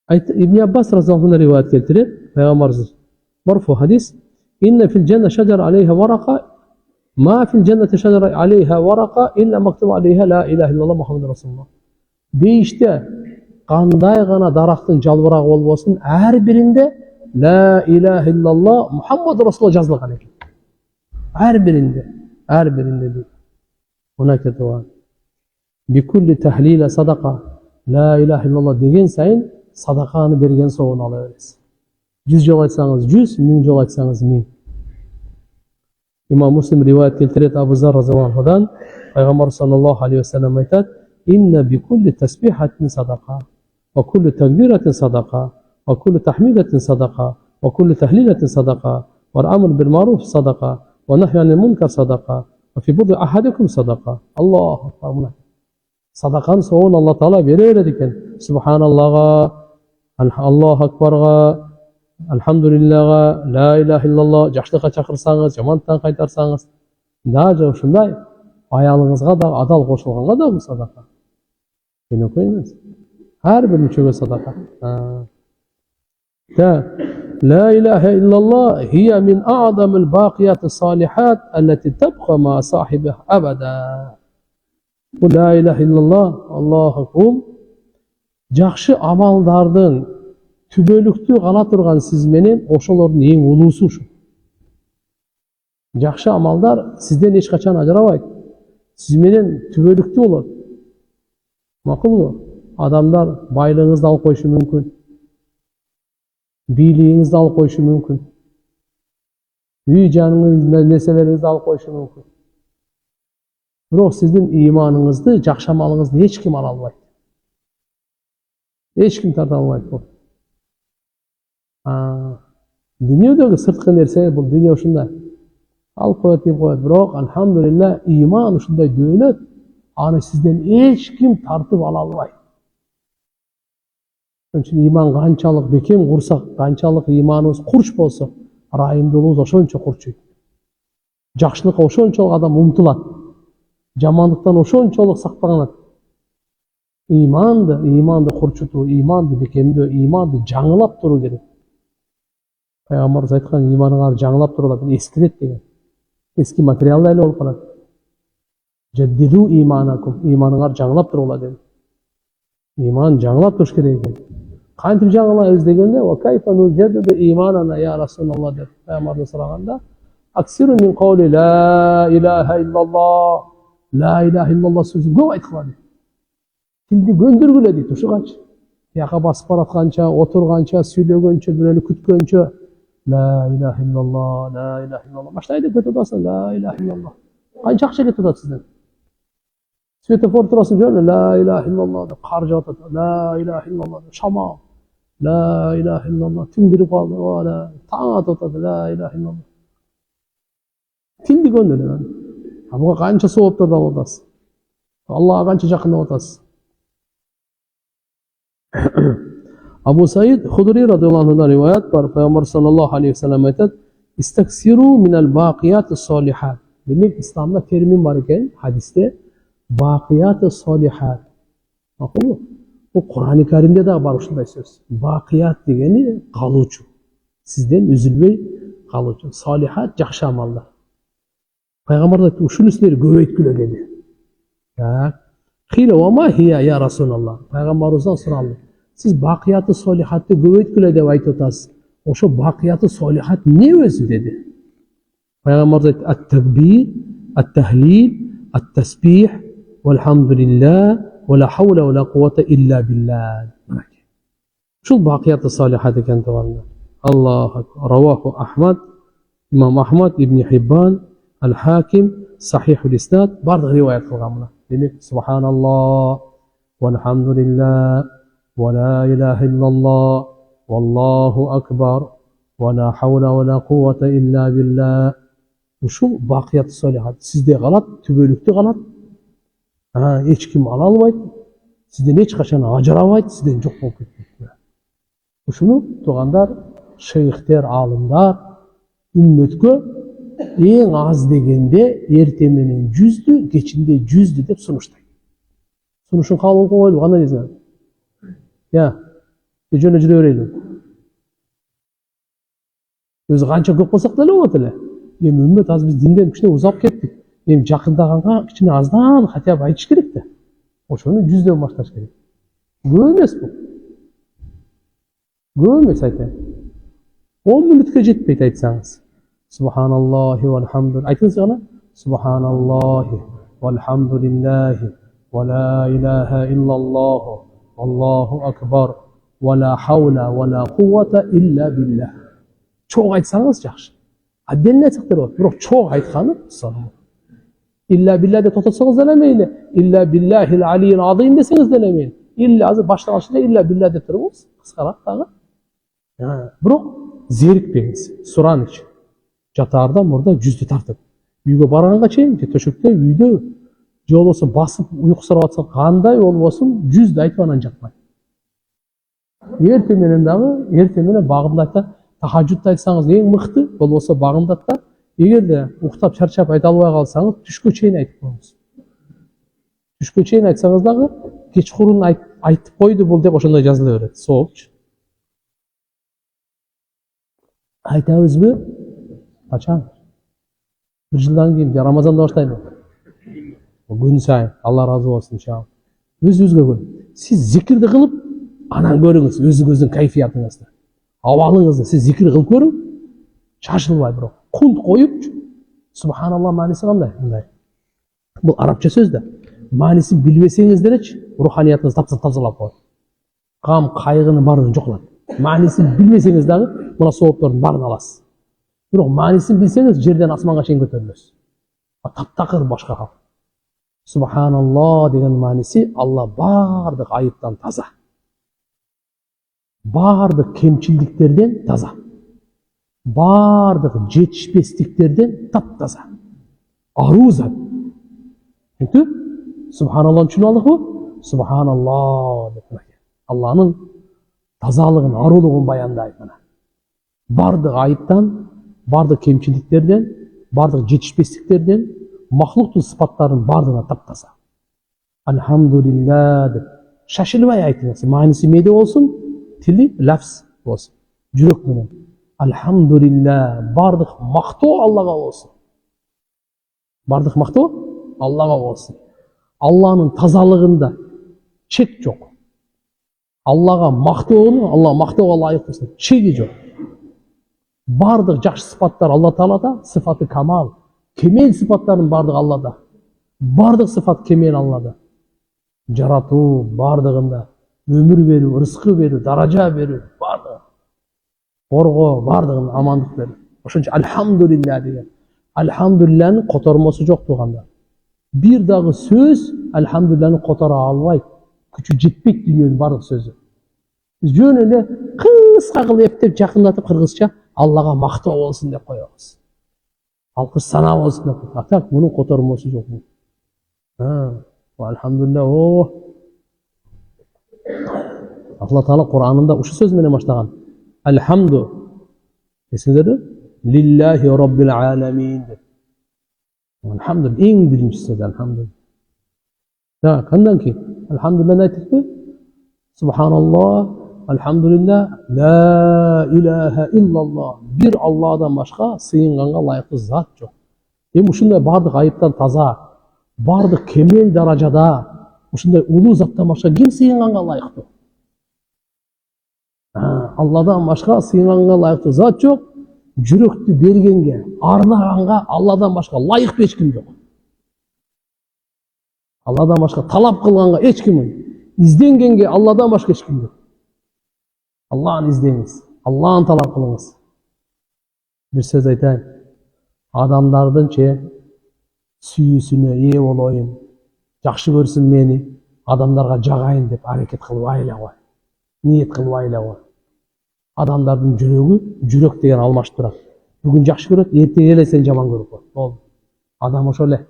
aytты, İbn Abbas radhiyallahu anhudan rivayet keltirip, Peygamberimiz marfu hadis, inne fil cennet şecer aleyha varaka, ma fil cenneti şecer aleyha varaka illa maktub aleyha la ilahe illallah Muhammed Resulullah. Beyişte qanday gana darақтың жалбырағы болбосын, әр бірінде La ilahe illallah Muhammed Resulullah жазылған екен. Әр бірінде дейді. Ona кетіп алған. Бикулли тахлила садақа. La ilahe illallah деген сайын садақаны берген соғын ала бересіз. 100 жол айтсаңыз 100, 1000 жол айтсаңыз 1000. İmam Müslim rivayet keltirет Abu Zar radhiyallahu anhudan Peygamber sallallahu aleyhi ve sellem aytат: "İnne bikulli tesbihatin sadaqa ve kulli tekbiratin sadaqa ve kulli tahmidatin sadaqa ve kulli tahlilatin sadaqa ve amr bil ma'ruf sadaqa ve nahy anil munkar sadaqa ve fi budi ahadikum sadaqa." Allahu akbar. Sadaqanın soğun Allah Teala verir eken. Subhanallah'a, Allahu akbar'a, Alhamdulillah'a, la ilahe illallah, жақсылыққа шақырсаңыз, жамандықтан қайтарсаңыз, даже ушундай аялыңызға да, адал қошылғанға да бұл садақа. Мен оқойыңыз. Әр бір мүшеге садақа. La ilahe illallah hiya min a'zamil baqiyati salihat allati tabqa ma sahibiha abada. Bu la ilahe illallah, Allahu akbar. Жақсы амалдардың түбөлүктүү кала турган сиз менен ошолордун эң улуусу ушу. Жакшы амалдар сизден эч качан ажырабайт. Сиз менен түбөлүктүү болот. Макулбу? Адамдар байлыгыңызды алып коюшу мүмкүн. Бийлигиңизди алып коюшу мүмкүн. Үй жаныңыз нерселериңизди алып коюшу мүмкүн. Бирок сиздин ыйманыңызды, жакшы амалыңызды эч ким ала албайт. Эч ким тарта албайт бул. Dünyadagi sirtqi narsa bu dunyo shunday. Alib qo'yadi deb qo'yadi. Biroq alhamdulillah iymon shunday davlat, ani sizdan hech kim tartib ola olmaydi. Shuning uchun iymon qanchalik bekim qursak, qanchalik iymonimiz qurch bo'lsa, rayimdolimiz o'shancha qurchaydi. Yaxshilikqa o'shancha odam umtiladi. Жамандыктан ошончолук сактаганат. Иманды курчутуу, иманды бекемдөө, иманды жаңылап туруу керек. Пайгамбарыбыз айткан, иманыңарды жаңылап тургула, эскирет деген. Эски материалда эле болуп калат. Жаддиду иманакум, иманыңарды жаңылап тургула dedi. Иман жаңылап туруш керек экен. Кантип жаңылабыз дегенде, "Ва кайфа нужадду иманана я Расулалла" деп Пайгамбардан сураганда, "Аксиру мин каули ла илаха иллаллах". Ла илаха иллаллах сөзүн көп айткыла дейт. Тилди көндүргүлө дейт, ушугачы. Тияка басып баратканча, отурганча, сүйлөгөнчө, бирөөнү күткөнчө, ла илаха иллаллах, ла илаха иллаллах. Баштай деп кетип атасың, ла илаха иллаллах. Канча акча кетип атат сизден? Светофор турасың жөн, ла илаха иллаллах деп кар жаап атат, ла илаха иллаллах деп шамал, ла илаха иллаллах. Түн кирип калды, таң атып атат, ла илаха иллаллах. Тилди көндүрүлө. Буга канча сооптарды алып атасыз? Аллага канча жакындап атасыз? Абу Саид Худри радıyallahu anh'dan rivayet var. Peygamber sallallahu aleyhi ve sellem aytadi: "İstaksiru minel baqiyati salihat." Demek İslam'da terimin var iken hadiste baqiyati salihat. Bakın mı? Bu Kur'an-ı Kerim'de de var uşunday söz. Baqiyat degeni kalıcı. Sizden üzülmey kalıcı. Salihat jakşı amallar. Peygamber de uşun üstleri göbeytküle dedi. Qila wa ma hiya ya Rasulullah. Peygamberimizden soralım. Siz baqiyatı solihatı göbeytküle dep aytып atasiz. Oşo baqiyatı solihat ne özü dedi. Peygamber aytdı: "At-takbir, at-tahlil, at-tasbih, velhamdülillah, ve la havle ve la kuvvete illa billah." Şul baqiyatı solihat eken tuğanlar. Allahu akbar. Ravahu Ahmad, İmam Ahmad İbn Hibban, Al-Hakim, Sahihul İsnad bardık rivayet kılgan buna. Demek Subhanallah, velhamdülillah, ve la ilahe illallah, vallahu akbar, ve la havle ve la kuvvete illa billah. Şu baqiyat solihat. Sizde kalat, tübölükte kalat. Hiç kim ala almaydı. Sizden hiç kaçan acıramaydı, sizden çok bol ketmekte. Şunu tuğandar, şeyhler, alımlar, ümmetkö en az degende ertemenen 100'dü, geçinde 100'dü dep sunuştaydı. Sunuşun kalın koydu, qanday desen? Ya, jönө жүрө берели. Өзү канча көп болсок деле болот эле. Эми үммөт азыр биз динден кичине узап кеттик. Эми жакындаганга кичине аздан хотя бы айтыш керек да. Ошону 100дөн башташ керек. Көп эмес бул. Көп эмес айтайын. 10 мүнөткө жетпейт айтсаңыз. Subhanallah velhamdülillah. Aytыңыз жана. Subhanallah velhamdülillah ve la ilahe illallah Allahu akbar ve la havle ve la kuvvete illa billah. Çok aytsanız жақсы. Adden aytсактар бар. Бирок çok aytkаны салам. İlla billah de totatsanız denemeyin. İlla billahil aliyyil azim deseniz denemeyin. İlla azı başlangıçta illa billah de turunuz. Kıskarak dağı. Bирок zerikpеңиz. Суран için. Жатаарда мурда 100'dü тартып. Үйгө барганга чейин же төшөктө үйдө же болбосо басып уйку сурап атса кандай болбосун 100'dü айтып анан жатпайт. Эртең менен дагы, эртең менен багымда айта, тахажжудта айтсаңыз эң мыкты болбосо багымда да, эгерде уктап чарчап айта албай калсаңыз түшкө чейин айтып коюңуз. Түшкө чейин айтсаңыз дагы кечкурун айтып койду бул деп ошондой жазыла берет. Соолчу. Айтабызбы? Качан? Bir жылдан кийин Рамазанда баштайбы? Күн сайын. Алла разы болсун иншалла. Өзүңүзгө көрүн. Сиз зикирди кылып, анан көрүңүз өзүңүздүн кайфиятыңызды. Абалыңызды сиз зикир кылып көрүң. Шашылбай бирок. Кунт коюп, Субханалла мааниси кандай? Мындай. Бул арабча сөз да. Маанисин билбесеңиз делечи, руханиятыңыз тазалап коет. Кам, кайгынын баарын жокулат. Маанисин билбесеңиз дагы мына сооптордун баарын аласыз. Бирок маанисин билсеңиз жерден асманга чейин көтөрүлөсүз. Таптакыр башка кал. Subhanallah деген мааниси Алла бардык айыптан таза. Бардык кемчилдиктерден таза. Бардык жетишпестиктерден таптаза. Аруу зат. Түнтү? Subhanallah үчүн алыкпы? Subhanallah деп атат. Алланын тазалыгын, арулугун баяндайт мына. Бардык айыптан, бардык кемчилдиктерден, бардык жетишпестиктерден, махлуктун сыпаттарын бардығына таптаса. Альхамдулилля деп шашылбай айтыңыз. Мааниси мээде болсун, тили лафз болсун. Жүрөк менен. Альхамдулилля, бардық мактоо Аллага болсун. Бардық мактоо Аллага болсун. Алланын тазалыгында чек жок. Аллага мактоону, Алла мактоого лайык болсун. Чеги жок. Бардық жакшы сыпаттар Алла Таалада, сыфаты камал. Кемел сыпаттарын бардық Аллада. Бардық сыфат кемел Аллада. Жаратуу бардығында, өмүр берүү, рызкы берүү, даража берүү, бардығы. Коргоо бардығын амандык берүү. Ошончо альхамдулилля деген. Альхамдулилланын котормосу жок туугандар. Бир дагы сөз альхамдулилланы котора албайт. Күчү жетпейт дүйнөнүн бардык сөзү. Жөн эле кыска кылып эптеп жакындатып кыргызча Аллага мактоо болсун деп коебуз. Алкыш сана болсун деп коебуз. Так мунун котормосу жок. Альхамдулилля. Алла Таала Куранында ушу сөз менен баштаган. Альхамду. Эсиңерби? Лиллахи роббил аламин деп. Альхамдулилля эң биринчи сөз альхамдулилля. Так, андан кийин альхамдулилля айтыппы? Субханаллах, альхамдулилля, ла илаха иллаллах. Бир Алладан башка сыйынганга лайыктуу зат жок. Эми ушундай бардык айыптан таза, бардык кемел даражада, ушундай улуу заттан башка ким сыйынганга лайыктуу? Алладан башка сыйынганга лайыктуу зат жок. Жүрөктү бергенге, арнаганга Алладан башка лайыктуу эч ким жок. Алладан башка талап кылганга эч ким, изденгенге Алладан башка эч ким жок. Алланы издеңиз, Алланы талап кылыңыз. Бир сөз айтайын. Адамдардын сүйүүсүнө ээ болоюн, жакшы көрсүн мени, адамдарга жагайын деп аракет кылбай эле кой. Ниет кылбай эле кой. Адамдардын жүрөгү, жүрөк деген алмашып турат. Бүгүн жакшы көрөт, эртең эле сен жаман көрүп кой. Болду. Адам ошол эле.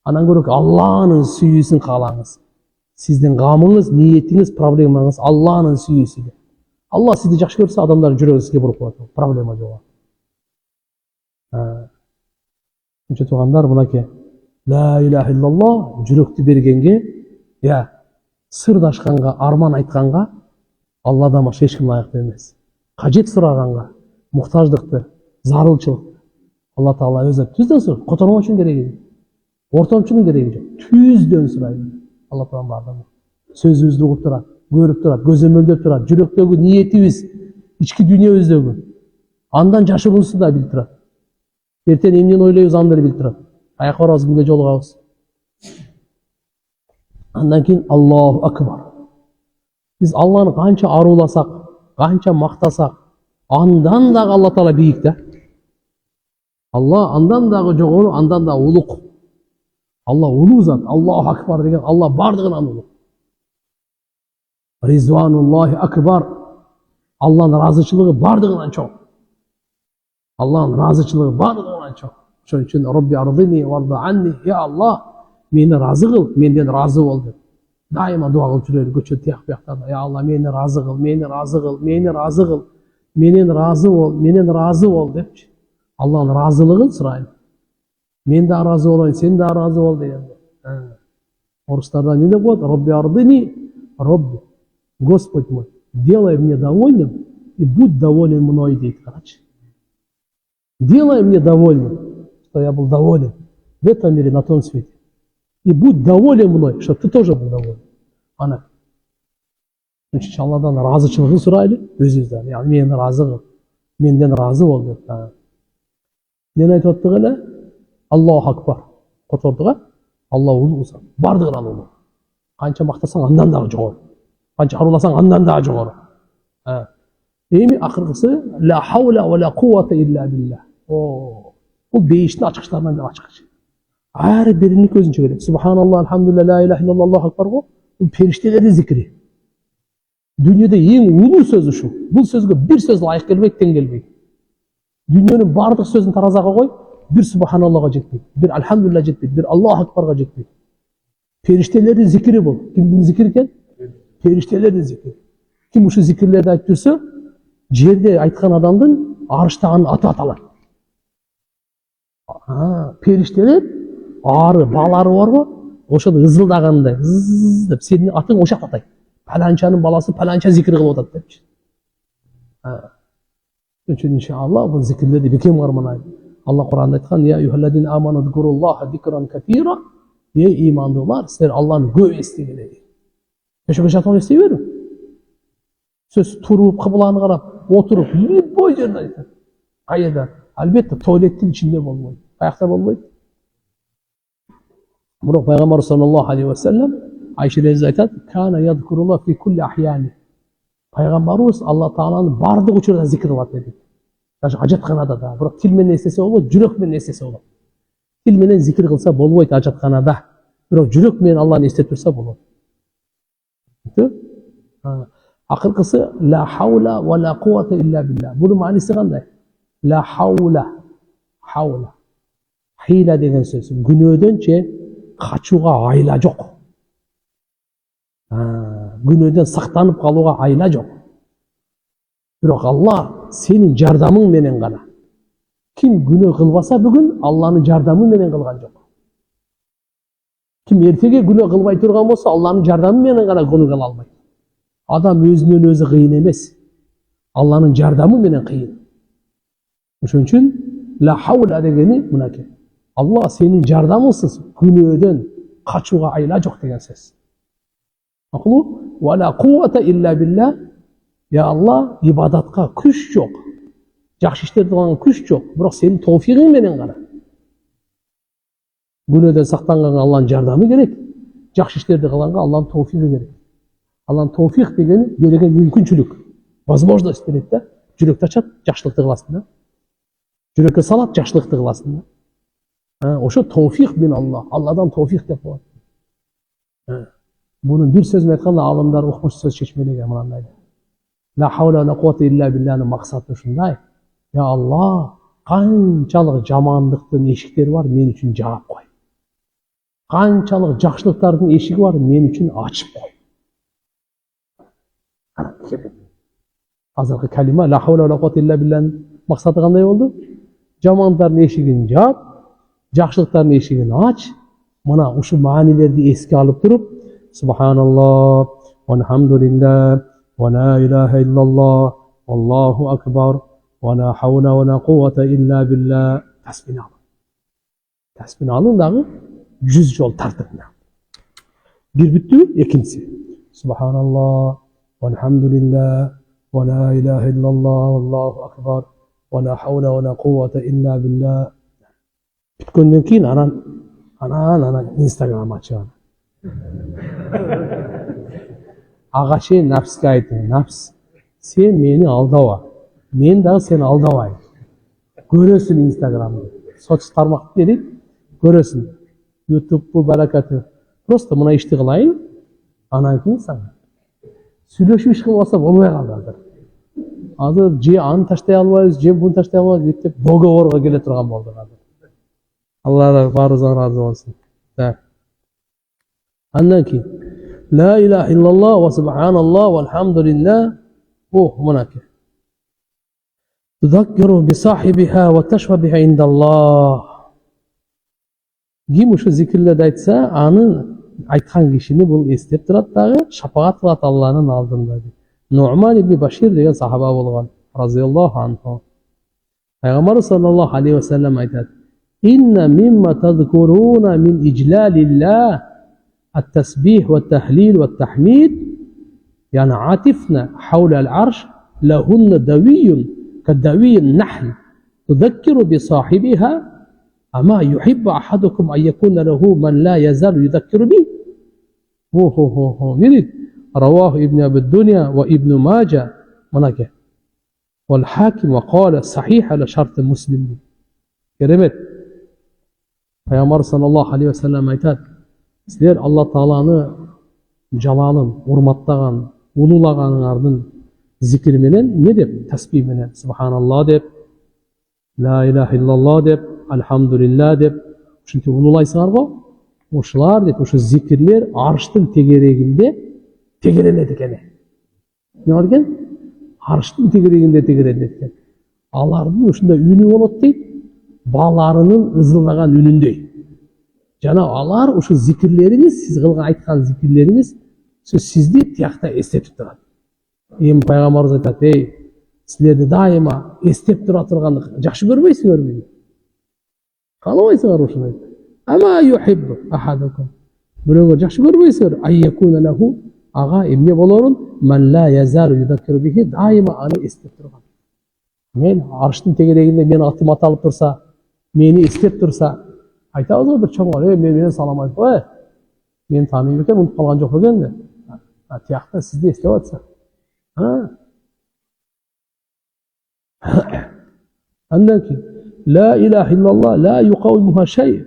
Анан көрөк Алланын сүйүүсүн каалаңыз. Сиздин камыңыз, ниетиңиз, проблемаңыз Алланын сүйүүсү. Алла сизди жакшы көрсө, адамдардын жүрөгү сизге буруп коет. Проблема жок. Ошо туугандар, мынакей ла илаха иллаллах жүрөктү бергенге, сырдашканга, арман айтканга Алладан башка эч ким лайыктуу эмес. Кажет сураганга, муктаждыкты, зарылчылыкты Алла Таала өзү түздөн сурайт. Котормочунун кереги, ортомчунун кереги жок. Түздөн сурайт. Алла Таала бардыгы. Сөзүбүздү угуп турат, көрүп турат, көзөмөлдөп турат. Жүрөктөгү ниетибиз, ички дүйнөбүздөгү. Андан жашыруусун да билип турат. Эртең эмнени ойлойбуз, аны билип турат. Аяк барабыз, кимге жолугабыз. Андан кийин Аллаху акбар. Биз Алланы канча аруласак, канча мактасак, андан дагы Алла Таала бийик да. Алла андан дагы жогору, андан дагы улук. Алла улуу зат, Аллаху акбар деген Алла бардыгынан улук. Ризвануллахи акбар. Алланын разычылыгы бардыгынан чоң. Алланын разычылыгы бардыгынан чоң. Ошон үчүн Робби ардини варда анни, я Алла, мени разы кыл, менден разы бол деп. Дайыма дуа кылып жүрөлү көчө тияк бияктарда. Я Алла, мени разы кыл, мени разы кыл, мени разы кыл, менен разы бол депчи. Алланын разылыгын сурайын. Мен да разы болоюн, сен да разы бол деген. Орустарда эмне деп коет? Робби ардини, Робби, Господь мой, делай мне довольным и будь доволен мной, дейт, карачы. Делай мне довольным, что я был доволен в этом мире, на том свете. И будь доволен мной, что ты тоже был доволен. Ана. Значит, Алладан разычылыгын сурайлы, өзүбүздөн. Яғни мени разы кыл, менден разы бол деп. Мен айтып аттык эле? Аллаху акбар. Котордуга? Алла улуу зат. Бардыгынан улуу. Канча мактасаң андан дагы жогору. Канча аруласаң андан дагы жогору. Эми акыркысы ла хаула ва ла куввата илля билля. Бул бейиштин ачкычтарынан бир ачкыч. Ар биринин көзүнчө келет. Субханаллах, алхамдулилля, ла илаха иллаллах, Аллаху акбар го. Бул периштелердин зикри. Дүйнөдө эң улуу сөз ушул. Бул сөзгө бир сөз лайык келбейт, тең келбейт. Дүйнөнүн бардык сөзүн таразага кой, бир субханаллахга жетпейт, бир алхамдулилля жетпейт, бир Аллаху акбарга жетпейт. Периштелердин зикри бул. Кимдин зикри экен? Периштелердин зикри. Ким ушул зикирлерди айтып жүрсө, жерде айткан адамдын арыштаган аты аталат. Периштелер ары балары бар го, ошоны ызылдагандай зыз деп сенин атың ошо жакта атайт. Паланчанын баласы паланча зикир кылып атат депчи. Үчүн иншалла бул зикирлерди бекем карманайлы. Алла Кур'анда айткан: "Я юхалладин аману зкуруллаха зикран катира." Ey имандуулар, силер Алланы көп эстегиле. Ошого жатып эстей бериң. Сөз туруп, кыбланы карап, отуруп, любой жерде айтат. Кайда? Албетте туалеттин ичинде болбойт. Каякта болбойт? Бирок пайгамбар саллаллаху алейхи ва саллям Айшелерибиз айтат: "Кана ядкуруллах фи кулли ахяни." Пайгамбарыбыз Алла Тааланы бардык учурда зикир кылат деди. Даже ажатканада да. Бирок тил менен эстесе болбойт, жүрөк менен эстесе болот. Тил менен зикир кылса болбойт ажатканада. Бирок жүрөк менен Алланы эстеп турса болот. Акыркысы ла хаула ва ла куввата илля билля. Бунун мааниси кандай? Ла хаула. Хаула. Хила деген сөз. Күнөөдөн качууга айла жок. Күнөөдөн сактанып калууга айла жок. Бирок Алла сенин жардамың менен гана. Ким күнөө кылбаса бүгүн Алланын жардамы менен кылган жок. Ким эртеге күнөө кылбай турган болсо Алланын жардамы менен гана күнөө кыла албайт. Адам өзүнөн өзү кыйын эмес. Алланын жардамы менен кыйын. Ошон үчүн ла хаула дегени мынакей. Алла сенин жардамыңсыз күнөөдөн качууга айла жок деген сөз. Акылу ва ла куввата илля билля. Я Алла, ибадатка күч жок. Жакшы иштер кылганга күч жок, бирок сенин товфигиң менен гана. Күнөөдөн сактанганга Алланын жардамы керек. Жакшы иштерди кылганга Алланын товфиги керек. Алланын товфик дегени берген мүмкүнчүлүк, возможность берет да. Жүрөктү ачат, жакшылыкты кыласың да. Жүрөккө салат, жакшылыкты кыласың да. Ошо товфик мен Алладан товфик деп коет. Бунун бир сөзүн айтканда алымдар укмуш сөз чечмелеген мындай. Ла хаула ва ла куввата илля билланын максаты ушундай. Я Алла, канчалык жамандыктын эшиктери бар, мен үчүн жаап кой. Канчалык жакшылыктардын эшиги бар, мен үчүн ачып кой. Азыркы калима ла хаула ва ла куввата илля билланын максаты кандай болду? Жамандардын эшигин жаап, жакшылыктардын эшигин ач. Мына ушу маанилерди эске алып туруп, субханаллах, вальхамдулиллах, ва ла илаха иллаллах, аллаху акбар, ва ла хаула ва ла куввата илля билля. Тасбih алың. Тасбih алың дагы 100 жол тартып. Бир бүттү, экинчиси. Субханаллах, вальхамдулиллах, ва ла илаха иллаллах, аллаху акбар, ва ла хаула ва ла куввата илля билля. Бүткөндөн кийин анан Instagram ачам. Ага чейин нафске айтың, нафс, сен мени алдаба, мен дагы сени алдабайм. Көрөсүн Instagramды, соц тармакты дейт, көрөсүн. YouTube'у баракаты. Просто мына ишти кылайын, анан кийин сага. Сүйлөшүп иш кылбаса болбой калды. Азыр же аны таштай албайбыз, же буну таштай албайбыз деп договорго келе турган болду азыр. Алла баарыбыздан разы болсун. Андан кийин ла илаха иллаллах ва субханаллах вальхамдулиллах. Мынакей. Тузаккиру би сахибиха ва ташфа биха индаллах. Ким ушу зикирлерди айтса, аны айткан кишини бул эстеп турат дагы, шапаат кылат Алланын алдында. Нуъман ибн Башир деген сахаба болгон, разияллаху анху. Пайгамбар саллаллаху алейхи ва саллям айтат: "Инна мимма тадкуруна мин ижлалиллах التسبيح والتهليل والتحميد يعني عاطفنا حول العرش لهن دوي كدوي النحل تذكر بصاحبها أما يحب أحدكم أن يكون له من لا يزال يذكر به. رواه ابن أبي الدنيا وابن ماجه والحاكم وقال صحيح على شرط مسلم. Keremet. Peygamber sallallahu aleyhi ve sellem aytат: Sizler Allah Taala'nı jalalın, urmattagан, ululaganыңардын zikri menen ne dep? Tasbih menen, subhanallah dep, la ilahe illallah dep, alhamdulillah dep, ушинтип улулайсыңар го. Ушулар деп, ушу зикирлер арштын тегерегинде тегерелет экен. Эмне бар экен? Арштын тегерегинде тегерелет экен. Алардын ушундай үнү болот дейт, баларынын ызылдаган үнүндөй. Жана алар ушу зикирлериңиз, сиз кылган айткан зикирлериңиз сизди тиякта эстетип турат. Эми пайгамбарыбыз айтат: "Эй, силерди дайыма эстеп тура турганды жакшы көрбөйсүңөрбү?" Каалабайсыңар ушуну? Ама юхиббу ахадукум. Бирөөгө жакшы көрбөйсүңөр? Айякуна лаху, ага эмне болорун? Ман ла язару юдаккиру бихи, дайыма аны эстеп турган. Мен арыштын тегерегинде менин атым аталып турса, мени эстеп турса, айтабыз го бир чоңор: "Мен менен салам айтып, мен тааныйм экен, унутуп калган жок экен" деп. Тиякта сизди эстеп атса. Андан кийин ла илаха иллаллах ла юқавимуха шай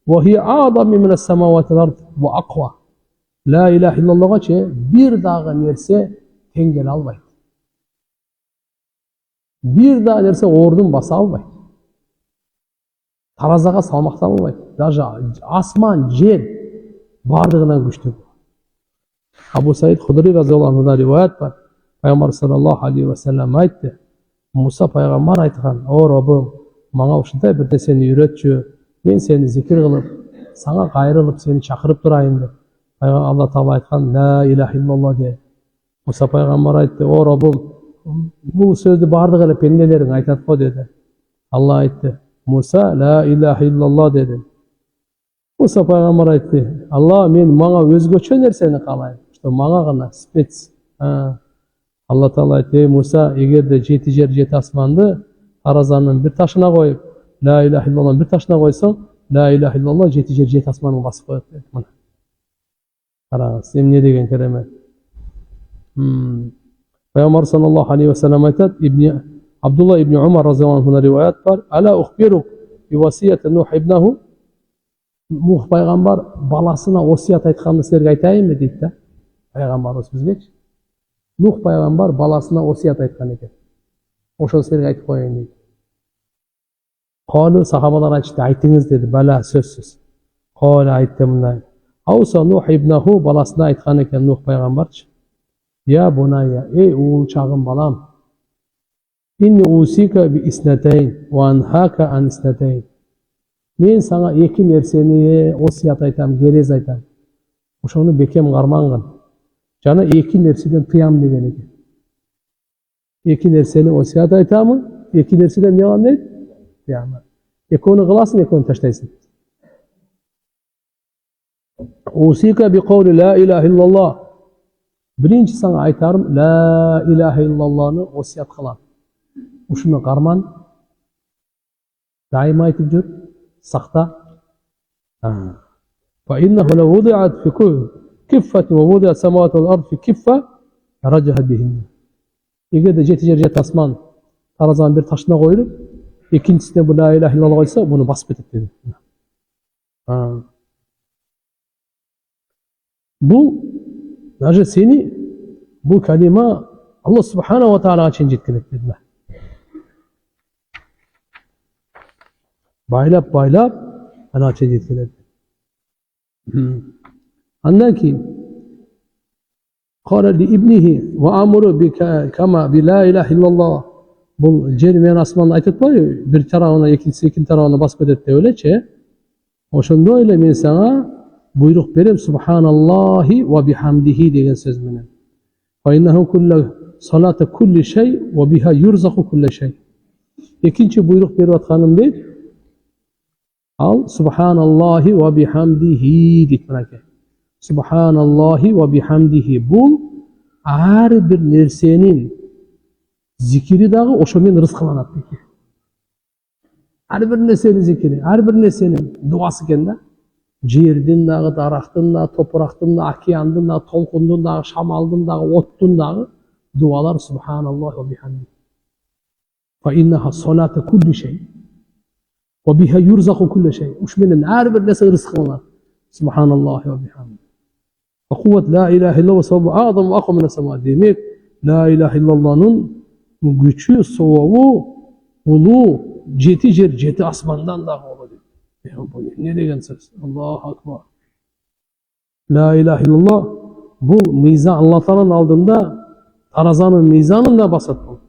ва хия аъзам мин ас-самавати вал ард ва аква. Ла илаха иллаллахчы бир дагы нерсе тең келе албайт. Бир дагы нерсе ордун баса албайт. Таразага салмактала албайт. Даже асман, жер бардыгынан күчтүү. Абу Саид Худри разияллаху анхудан риваят бар. Пайгамбар саллаллаху алейхи ва саллям айтты: Муса пайгамбар айткан: "О Роббум, мага ушундай бир нерсени үйрөтчү. Мен сени зикир кылып, сага кайрылып, сени чакырып турайын" деп. Алла Таала айткан: "Ла илаха иллаллах" де. Муса пайгамбар айтты: "О Роббум, бул сөздү бардык эле пенделериң айтат го" деди. Алла айтты: "Муса, ла илаха иллаллах" деди. Муса пайгамбар айтты: "Алла, мен мага өзгөчө нерсени каалайм, что мага гана спец." Алла Таала айтты: "Муса, эгерде 7 жер 7 асманды таразанын бир ташына коюп, ла илаха иллаллахын бир ташына койсоң, ла илаха иллаллах 7 жер 7 асманды басып коет" деди. Мына. Караңыз, эмне деген керемет. Пайгамбар саллаллаху алейхи ва саллям айтат, Абдулла ибн Умар разияллаху анхудан риваят бар: "Ала ухбирук би васияти Нух ибнаху". Нух пайгамбар баласына осият айтканды силерге айтайынбы дейт да. Пайгамбарыбыз бизгечи. Нух пайгамбар баласына осият айткан экен. Ошону силерге айтып коеюн дейт. Калу, сахабалар айтышты: "Айтыңыз" деди. "Бала, сөзсүз." Калу айтты мындай: "Ауса Нух ибнаху", баласына айткан экен Нух пайгамбарчы: "Я бунайя, эй уулчагым балам, инни усика би иснатайн ва анхака ан иснатайн". Мен сага эки нерсени осият айтам, керез айтам. Ошону бекем кармангын. Жана эки нерседен тыям деген экен. Эки нерсени осият айтамы, эки нерседен эмне кылам дейт? Тыям. Экөөнү кыласың, экөөнү таштайсың. Усика би каули ла илаха иллаллах. Биринчи сага айтарым, ла илаха иллаллахны осият кылам. Ушуну карман, дайыма айтып жүр, сакта. Fa innahu law wudi'at fi kiffatin wa wudi'at samawati wal ard fi kiffa rajahat bihinna. Эгерде 7 жер 7 асман таразанын бир ташына коюлуп, экинчисине бу ла илаха иллаллах койсо, муну басып кетет деди. Бул даже сени бул калима Аллах субханаху ва таалага чейин жеткирет деди. Байлап ана чейин жеткирет. Андан кийин qala li ibnihi wa amuru bika kama bi la ilaha illallah. Bul jeri men asmanı aytıp koy, bir tarafına ikinci tarafına basıp edet de öylece. Oşunda öyle men sana buyruk berem subhanallahi ve bihamdihi degen söz menen. Fa innahu kullu salata kulli şey ve biha yurzaku kulli şey. İkinci buyruk berip atkanım deyip, al subhanallahi ve bihamdihi deyip bırakın. Subhanallahi ve bihamdihi. Bul her bir nersenin zikiri dağı oşo men rızkılanat deyip. Her bir nersenin zikiri, her bir nersenin duası ken da. Жердин дагы, дарактын дагы, топурактын дагы, океандын дагы, толкундун дагы, шамалдын дагы, оттун дагы дуалар субханаллах ва бихамди. Fa innaha salatu kulli şey ve biha yurzaku kulli şey. Uş menen her bir narsa rızkılanat. Subhanallah ve bihamdi. Ve kuvvet la ilahe illallah ve sevabı azam ve akwa min sema. Demek la ilahe illallah'nın güçü, soğuğu, ulu, jeti jer, jeti asmandan da oldu. Ne degen söz? Allahu akbar. La ilahe illallah bu mizan Allah Teala'nın aldığında tarazanın mizanında basat bu.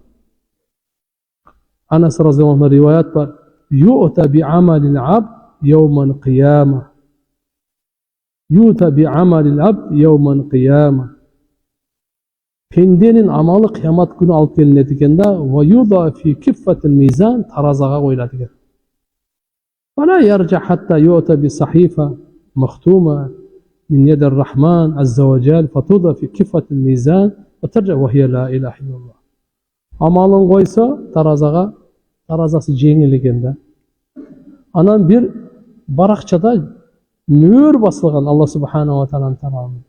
Anas radıyallahu anh rivayet var. Yu'ta bi amalil abd yevmen kıyama Yuta bi amalil abd yevmen kıyama. Pendenin amalı kıyamet günü alıp gelinedi eкен da ve yuda fi kiffatil mizan tarazaga koyuladi eкен. Fala yarca hatta yuta bi sahifa mahtuma min yedar rahman azza ve cel fatuda fi kiffatil mizan ve terca ve hiye la ilahe illallah. Amalın koysa tarazaga, tarazası jеңил eкен da. Anan bir barakçada mühür basılgan Allah subhanahu wa ta'ala'nın tarafından.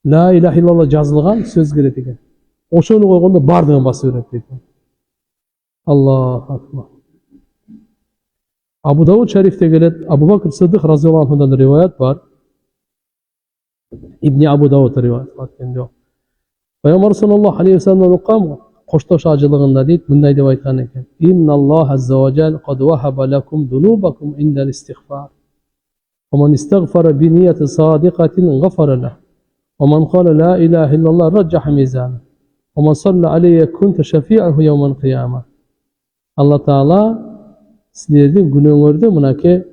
La ilahe illallah жазылған söz келеді екен. Ошоны койгондо бардығын басып берет дейт. Аллаху акбар. Абу Давуд шарифте келет, Абу Бакр Сыддык разияллаху анхудан риваят бар. İbni Abu Davud риваят бар екен жок. Пайгамбар саллаллаху алейхи ва саллям окугам коштош ажылыгында дейт, мындай деп айткан экен. Инналлаха азза ва жал кад вахаба лакум дунубакум индал истигфар. ومن استغفر بنية صادقة غفر له ومن قال لا إله إلا الله رجح ميزانه ومن صلى عليه كنت شفيعه يوم القيامة. Allah Taala sizlerden günöңөрдө mınake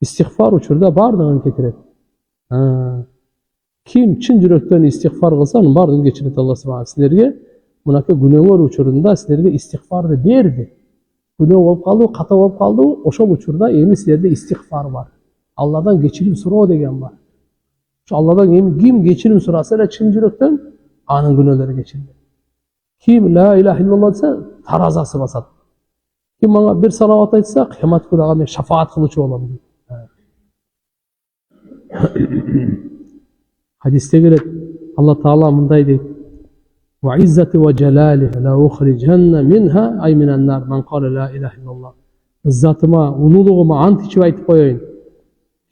istiğfar uçurda bardığını getiret. Kim çın yürekten istiğfar kılsa onun bardığını geçiret Allah subhanahu. Sizlerge mınake günöңөр uçurunda sizlerge istiğfar da berdi. Günöң olup kaldı, kata olup kaldı, oşol uçurda emin sizlerde istiğfar var. Allah'dan geçirim surao degen var. Şu Allah'dan kim geçirim surasa çın yürekten anın günöleri geçirdi. Kim la ilahe illallah dese tarazası basat. Kim bana bir salavat aytsa kıyamet günü ağam şefaat kılıcı olam diyor. Hadiste gelir Allah Teala mınday deyip ve izzeti ve celalihi la uhricenne minha ay minen nar men kâle la ilahe illallah. İzzatıma, ululuğuma ant içip aytıp koyayım.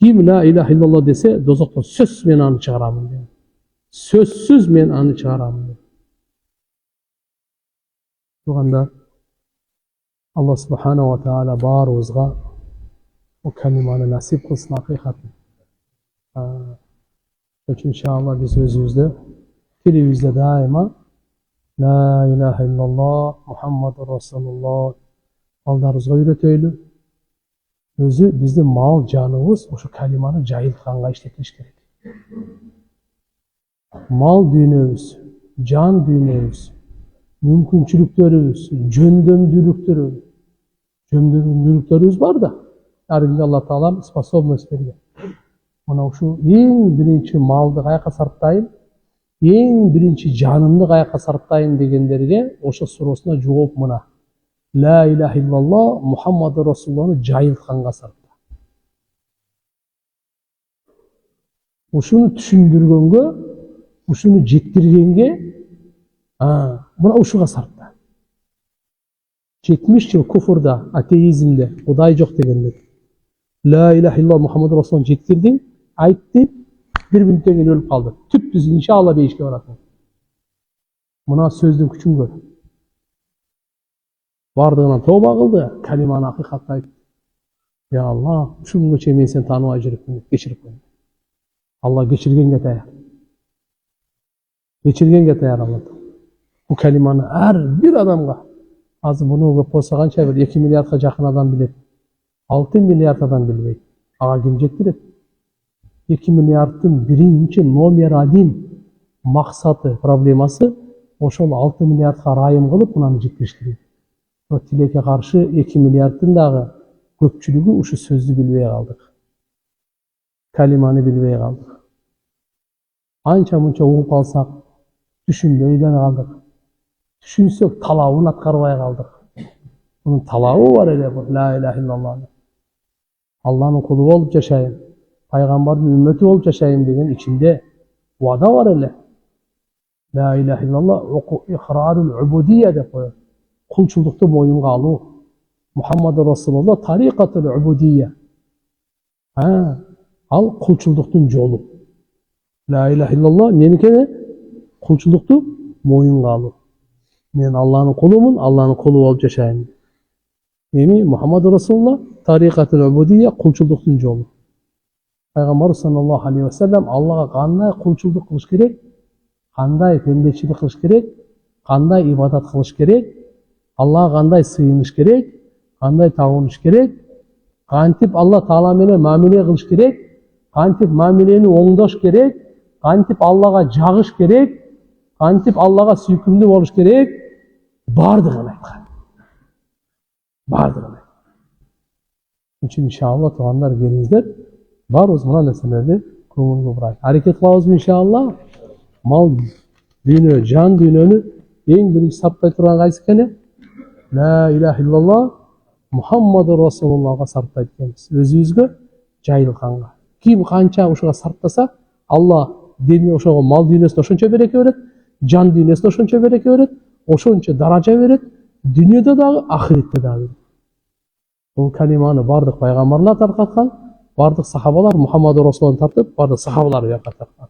Kim la ilahe illallah dese dozokta söz men anı çıkaramın diyor. Sözsüz men anı çıkaramın diyor. Şuanda Allah subhanahu wa ta'ala barımızga o kelimanı nasip kılsın hakikaten. İnşallah biz özümüzde, dilimizde daima La ilahe illallah Muhammedur Resulullah aldarımızga öğreteyle. Özü bizim mal canımız o şu kelimanı cahilkanğa işletmiş gerek. Mal düğünümüz, can düğünümüz, mümkünçülüklerimiz, jönдөмдүүлүктөрүбүз бар да. Аринде Алла Таала способность берген. Мына ушу эң биринчи малды каяка сарптайын, эң биринчи жанымды каяка сарптайын дегендерге ошо суроосуна жооп мына. La ilahe illallah Muhammedur Resulullah'ı жайылтканга сарпта. Ушуну түшүндүргөнгө, ушуну жеткиргенге, мына ушуга сарпта. 70 yıl kufurda, ateizmde, Huday yok degende. La ilahe illallah Muhammedur Resulullah'ı жеткирдin, aytты, bir minuttan keyin ölüp kaldı. Tüptüz inşallah beyişke varatın. Mına sözdün küçün gör. Bardığına tövbe kıldı, kelimanı hakikatte aytты. Ya Allah, şu gün geçe men seni tanımay жүрүpmүn, geçirip koyun. Allah geçirgenge tayar. Geçirgenge tayar Allah. Bu kelimanı her bir adamga az bunu көп болса канча bir 2 milyardga жақын адам билет. 6 milyard adam bilbeyt. Ağa kim жеткирет? 2 milyardın birinci номер 1 maksatı, probleması ошол 6 milyardga rayım kılıp bunаны жеткиришти. O tileke karşı 2 milyardın dağı köpçülüğü uşu sözlü bilbeye kaldık. Kelimanı bilbeye kaldık. Ança munça uğup alsak, düşünbeyden kaldık. Düşünsök talabını atkarmaya kaldık. Bunun talabı var öyle bu. La ilahe illallah. Allah'ın kulu olup yaşayın. Peygamberin ümmeti olup yaşayın degen içinde vada var öyle. La ilahe illallah ikrarul ubudiyye de koyuyor. Kulçulukta boyunga aluu. Muhammed Resulullah tarikatul ubudiyye. Al kulçuluktun jolu. La ilahe illallah nenike kulçuluktu boyunga aluu. Men Allah'ın kulumun, Allah'ın kulu olup yaşayın. Yani Muhammed Resulullah tarikatul ubudiyye kulçuluktun jolu. Peygamber sallallahu aleyhi ve sellem Allah'a kanday kulçuluk kılış gerek, kanday pendeçilik kılış gerek, kanday ibadat kılış gerek, Allah'a kanday sığınış gerek, kanday tavunuş gerek, kantip Allah Taala mene muamele kılış gerek, кантип мамилени оңдош керек, кантип Аллага жагыш керек, кантип Аллага сүйкүмдүү болуш керек, бардыгын айткан. Бардыгын айткан. Үчүн иншалла туугандар келиңиздер, барыбыз мына нерселерди көңүлгө бурайлы. Аракет кылабызбы иншалла? Мал дүйнө, жан дүйнөнү эң биринчи сарптай турган кайсы экен? Ла илаха иллаллах Мухаммаду Расулуллахга сарптайт экенбиз. Өзүбүзгө жайылганга. Ким канча ушуга сарптаса, Алла дене ошого мал дүйнөсүнө ошончо береке берет, жан дүйнөсүнө ошончо береке берет, ошончо даража берет, дүйнөдө дагы, ахиретте дагы. Бул калиманы бардык пайгамбарлар таркаткан, бардык сахабалар Мухаммаду Расулуллахты тартып, бардык сахабалар тарткан.